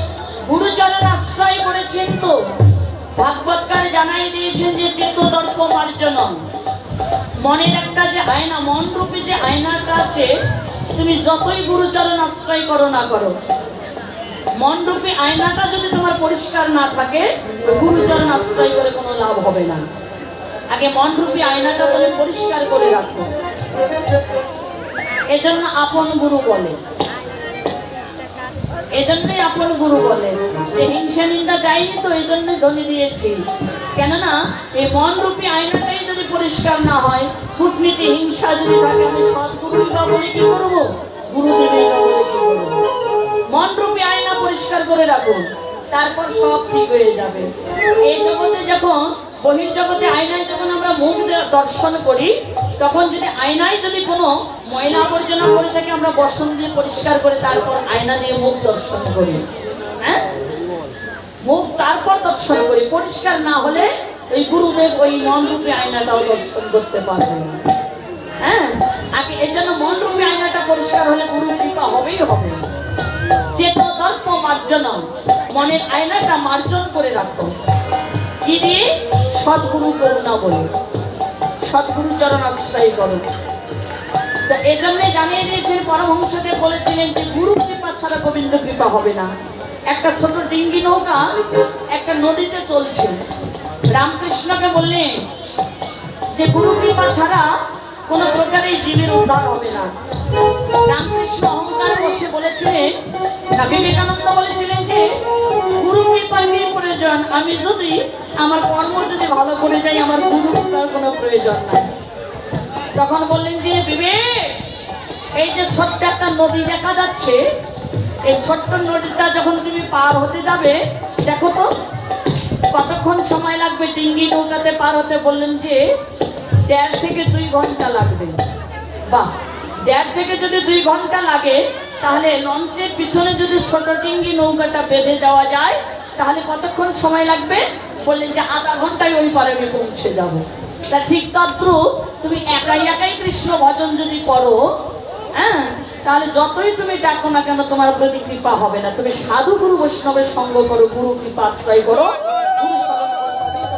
গুরুচরণ আশ্রয় করেছেন। তো ভাগবতকার জানাই দিয়েছেন যে চেতদর্প মার্জনম, মনের একটা যে আয়না, মন রূপী যে আয়নাটা আছে, তুমি যতই গুরুচরণ আশ্রয় করো না করো, মন রূপী আয়নাটা যদি তোমার পরিষ্কার না থাকে, গুরুচরণ আশ্রয় করে কোনো লাভ হবে না। আগে মন রূপী আয়নাটা তুমি পরিষ্কার করে রাখো। এজন্য আপন গুরু বলে, এজন্যই আপন গুরু বলে। যে হিংসা নিন্দা যায়নি তো এই জন্যই ধনী দিয়েছি, কেননা এই মন রূপী আয়নাটাই যদি পরিষ্কার না হয়, কূটনীতি হিংসা যদি থাকে, আমি সৎগুরুই বা বলে কি করবো, গুরুদেবই বা বলে কি করবো। মন রূপী আয়না পরিষ্কার করে রাখুন, তারপর সব ঠিক হয়ে যাবে। এই জগতে যখন, বহির্জগতে আয়নায় যখন আমরা মুখ দর্শন করি, তখন যদি আয়নায় যদি কোনো ময়লা আবর্জনা করে থাকে, আমরা বসন দিয়ে পরিষ্কার করে তারপর আয়না দিয়ে মুখ দর্শন করি। হ্যাঁ, মুখ তারপর দর্শন করি। পরিষ্কার না হলে ওই গুরুদেব ওই মন রূপী আয়নাটাও দর্শন করতে পারবে না। হ্যাঁ, আগে এর জন্য মন রূপী আয়নাটা পরিষ্কার হলে গুরু কৃপা হবেই হবে। চেতদর্প মার্জনম, মনের আয়নাটা মার্জন করে রাখো। কি দিয়ে? সদ্গুরু করুণা বলে, সদ্গুরু চরণ আশ্রয় করো। তো এই জন্যই জানিয়ে দিয়েছেন, পরমহংসদেব বলেছিলেন যে গুরু কৃপা ছাড়া গোবিন্দ কৃপা হবে না। একটা ছোট ডিঙ্গি নৌকা একটা নদীতে চলছে, রামকৃষ্ণকে বললেন যে গুরু কৃপা ছাড়া কোনো প্রকারেই জীবের উদ্ধার হবে না। রামকৃষ্ণ অহংকার বসে বলেছিলেন, না বিবেকানন্দ বলেছিলেন যে গুরু কৃপার কি প্রয়োজন, আমি যদি আমার কর্ম যদি ভালো করে যাই, আমার গুরু কৃপার কোনো প্রয়োজন নাই। তখন বললেন যে বিবেক, এই যে ছোট্ট একটা নদী দেখা যাচ্ছে, এই ছোট্ট নদীটা যখন তুমি পার হতে যাবে, দেখো তো কতক্ষণ সময় লাগবে ডিঙ্গি নৌকাতে পার হতে। বললেন যে 1.5 থেকে 2 ঘন্টা লাগবে। বাহ, 1.5 থেকে যদি 2 ঘন্টা লাগে, তাহলে লঞ্চের পিছনে যদি ছোট ডিঙ্গি নৌকাটা বেঁধে দেওয়া যায়, তাহলে কতক্ষণ সময় লাগবে? বললেন যে আধা ঘন্টায় ওই পারে আমি পৌঁছে যাব। তা ঠিক তদ্রূপ তুমি একাই একাই কৃষ্ণ ভজন যদি করো, হ্যাঁ, তাহলে যতই তুমি ডাকো না কেন তোমার প্রতি কৃপা হবে না। তুমি সাধু গুরু বৈষ্ণবের সঙ্গ করো, গুরু কৃপা আশ্রয় করো, গুরু শরণ করো, তবেই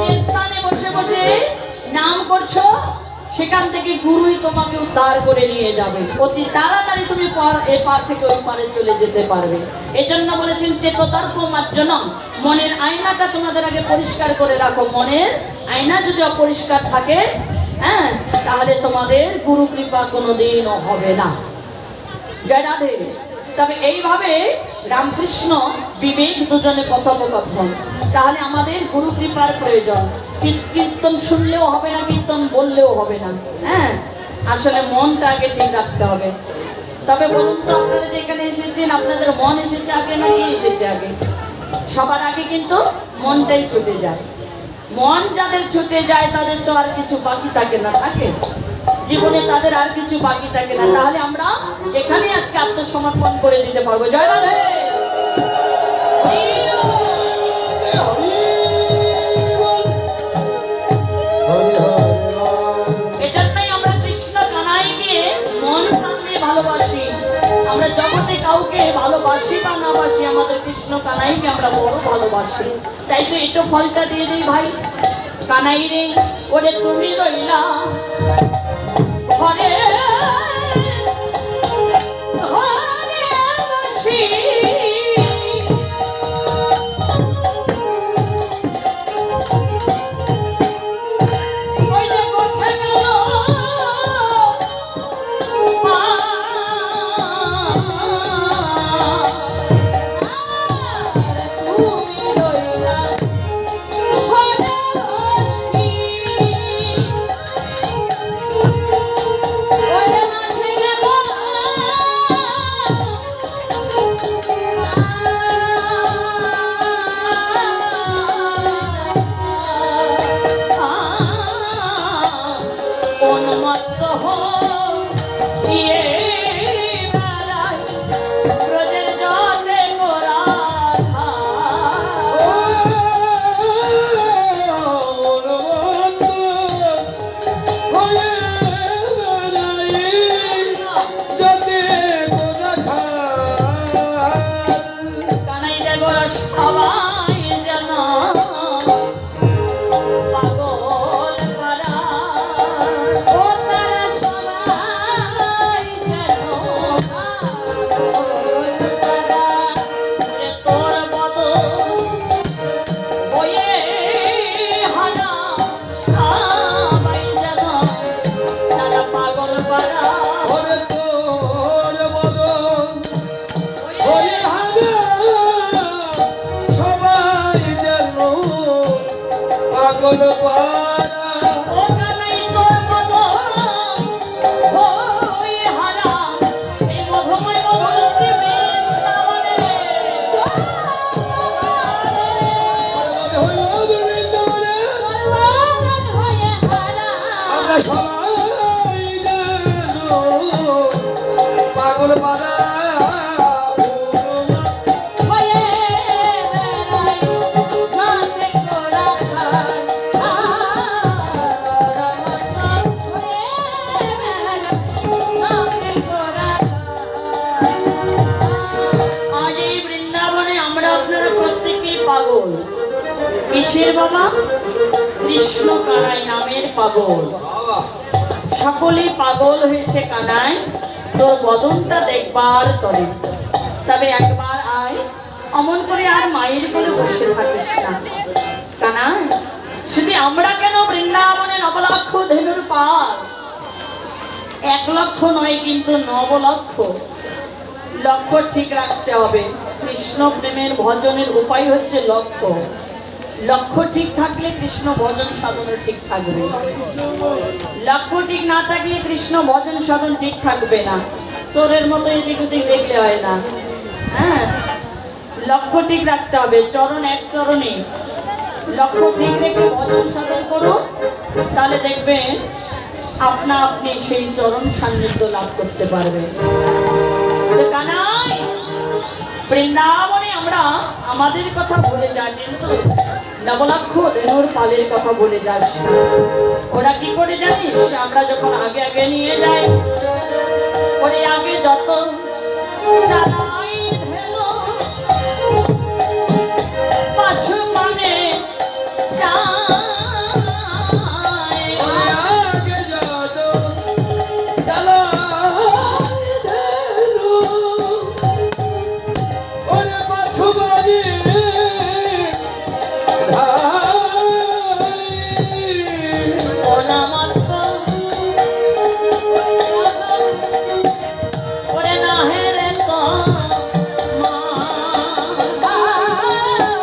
যে স্থানে বসে বসে নাম করছো, সেখান থেকে গুরুই তোমাকে উদ্ধার করে নিয়ে যাবে। অতি তাড়াতাড়ি তুমি এ পার থেকে ওই পারে চলে যেতে পারবে। এজন্য বলেছেন চেতদর্প মার্জনম, মনের আয়নাটা তোমাদের আগে পরিষ্কার করে রাখো। মনের আয়না যদি অপরিষ্কার থাকে, হ্যাঁ, তাহলে তোমাদের গুরু কৃপা কোনোদিনও হবে না। জয় রাধে। তবে এইভাবে রামকৃষ্ণ বিবেক দুজনে কথোপকথন। তাহলে আমাদের গুরু কৃপার প্রয়োজন। কীর্তন শুনলেও হবে না, কীর্তন বললেও হবে না। হ্যাঁ, আসলে মনটা আগে ঠিক রাখতে হবে। তবে বলুন তো, আপনারা যেখানে এসেছেন, আপনাদের মন এসেছে আগে নাকি এসেছে আগে? সবার আগে কিন্তু মনটাই ছুটে যায়। মন যাদের ছুটে যায় তাদের তো আর কিছু বাকি থাকে না, থাকে জীবনে তাদের আর কিছু বাকি থাকে না। তাহলে আমরা এখানে আজকে আত্মসমর্পণ করে দিতে পারবো। জয় রাধে। এজন্যই আমরা কৃষ্ণ কানাইকে মন প্রাণ দিয়ে ভালোবাসি। আমরা জগতে কাউকে ভালোবাসি বা না বাসি, আমাদের কৃষ্ণ কানাইকে আমরা বড় ভালোবাসি। তাই তো একটু ফলটা দিয়ে দিই ভাই। কানাই রে, ওরে তুমি রইলা ঘরে ঘরে বসি, দিয়ে বেড়াই ব্রজের জলে গোরা কানাই দেবর সবাই যেন পাগল পারা ও তারা সবাই যেন পাগল পারা। তোর বদন বয়ে হানা সবাই যেন তারা পাগল পারা পাগল পারা ও কানাই তোর বদন বয়ে হানা এই মধুময় মধুর শ্রী বৃন্দাবনে সর্বদান হয়ে হারা আমরা সবাই যেন পাগল পারা হয়ে বেড়াই নাচে গোরা খান রমন হয়ে বেড়াই নাচে গোরা খান। আজ এই বৃন্দাবনে আমরা আপনারা প্রত্যেকেই পাগল কিসের বাবা কৃষ্ণ কানাই নামের পাগল সকলেই পাগল হয়েছে কানাই তোর বদনটা দেখবার তরে তবে একবার আয় অমন করে আর মায়ের কোলে বসে থাকিস না কানাই শুধু আমরা কেন বৃন্দাবনে নবলক্ষ ধেনুর পাল 1 লক্ষ নয় কিন্তু 9 লক্ষ লক্ষ্য ঠিক রাখতে হবে কৃষ্ণ প্রেমের ভজনের উপায় হচ্ছে লক্ষ্য ঠিক থাকলে কৃষ্ণ ভজন সাধনও ঠিক থাকবে লক্ষ্য ঠিক না থাকলে কৃষ্ণ ভজন সাধন ঠিক থাকবে না চোরের মতো এদিক ওদিক দেখলে হয় না হ্যাঁ লক্ষ্য ঠিক রাখতে হবে চরণ এক চরণে লক্ষ্য ঠিক রেখে ভজন সাধন করুন তাহলে দেখবেন আপনা আপনি সেই চরণ সান্নিধ্য লাভ করতে পারবেন তো কানাই বৃন্দাবনে আমরা আমাদের কথা ভুলে যাই কিন্তু নবলক্ষ ধেনুর পালের কথা ভুলে যাস না ওরা কি করে জানিস আমরা যখন আগে আগে নিয়ে যাই ওরে আগে যত চালাই ধেনু পাছু মানে যায় আগে যত চালাই ধেনু ওরে পাছু বাজে ওরে না হেরে তো মা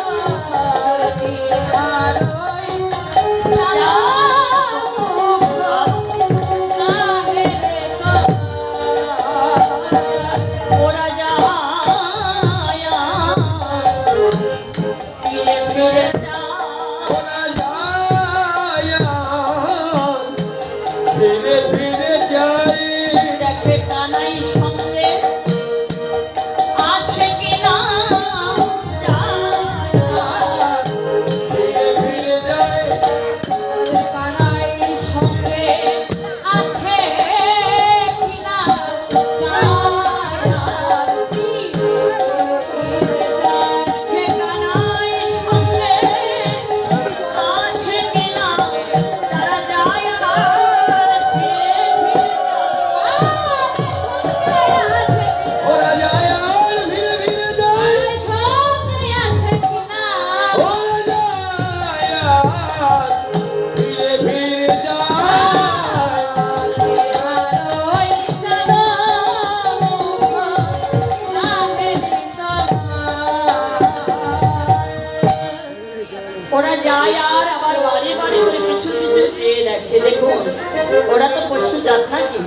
আরতি আরোই সারা নাগে রে ওরা যায় ফিরে ফিরে ফিরে ফিরে যাই দেখে কানাই সঙ্গে আছে কিনা ফিরে ফিরে যাই কানাই সঙ্গে আছে কিনা আরতি দেখে কানাই সঙ্গে আছে কিনা তারা যায় আর ফিরে ফিরে যায়। ওরা যায় আর ফিরে ফিরে যায় ওরা যায় আর ফিরে ফিরে যায় ওরা যায় আর আবার বাড়ি বাড়ি করে পিছু পিছু চেয়ে দেখে দেখুন ওরা তো পশু জাত নাকি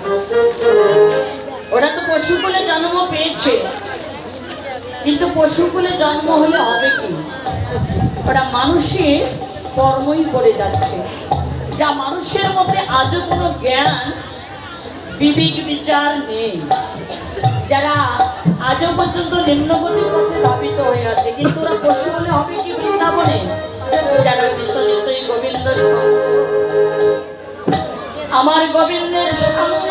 ওরা তো পশুকুলে জন্ম পেয়েছে কিন্তু পশুকুলে জন্ম হলে হবে কি ওরা মানুষের কর্মই করে যাচ্ছে যা মানুষের মধ্যে আজও কোনো জ্ঞান বিবেক বিচার নেই, যারা আজও পর্যন্ত নিম্নগতির পথে ধাবিত হয়ে আছে, কিন্তু ওরা পশু হলে হবে কি বৃন্দাবনে? যারা নিত্য নিত্যই গোবিন্দ সঙ্গ, আমার গোবিন্দের সঙ্গ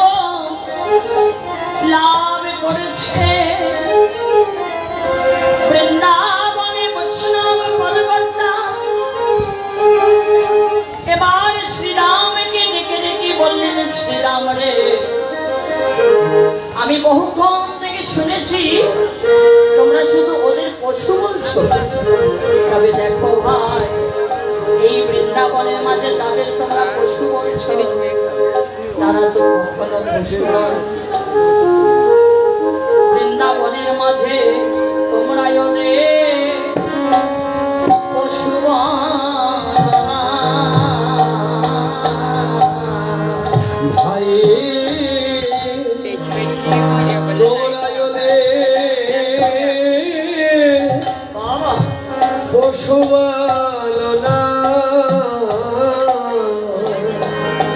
লাভ করেছে, বৃন্দাবনে বৈষ্ণব পদকর্তা এবার শ্রীরামকে ডেকে ডেকে বললেন, শ্রীরাম রে, আমি বহুক্ষণ থেকে শুনেছি তোমরা শুধু ওদের পশু বলছো, তবে দেখো ভাই, এই বৃন্দাবনের মাঝে তাদের তোমরা পশু বলছো, তারা তো কখনো পশু নয়। বৃন্দাবনের মাঝে তোমরা ওদের পশু বলো না। ভাই তোমরা ওদের বাবা, পশু বলো না।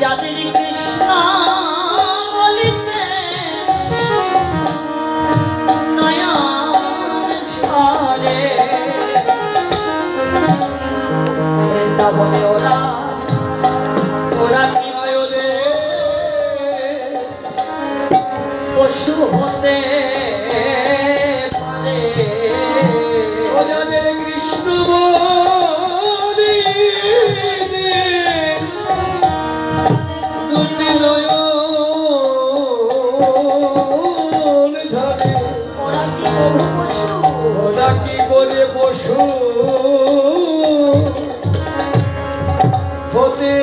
যাদের কৃষ্ণ বলিতে নয়ন ঝরে, বৃন্দাবনে ওরা কি পশু হতে পারে? ওদের কৃষ্ণ বলিতে দুটি নয়ন ঝরে, ওরা কি বহু পশু? ওরা কি করে পশু হতে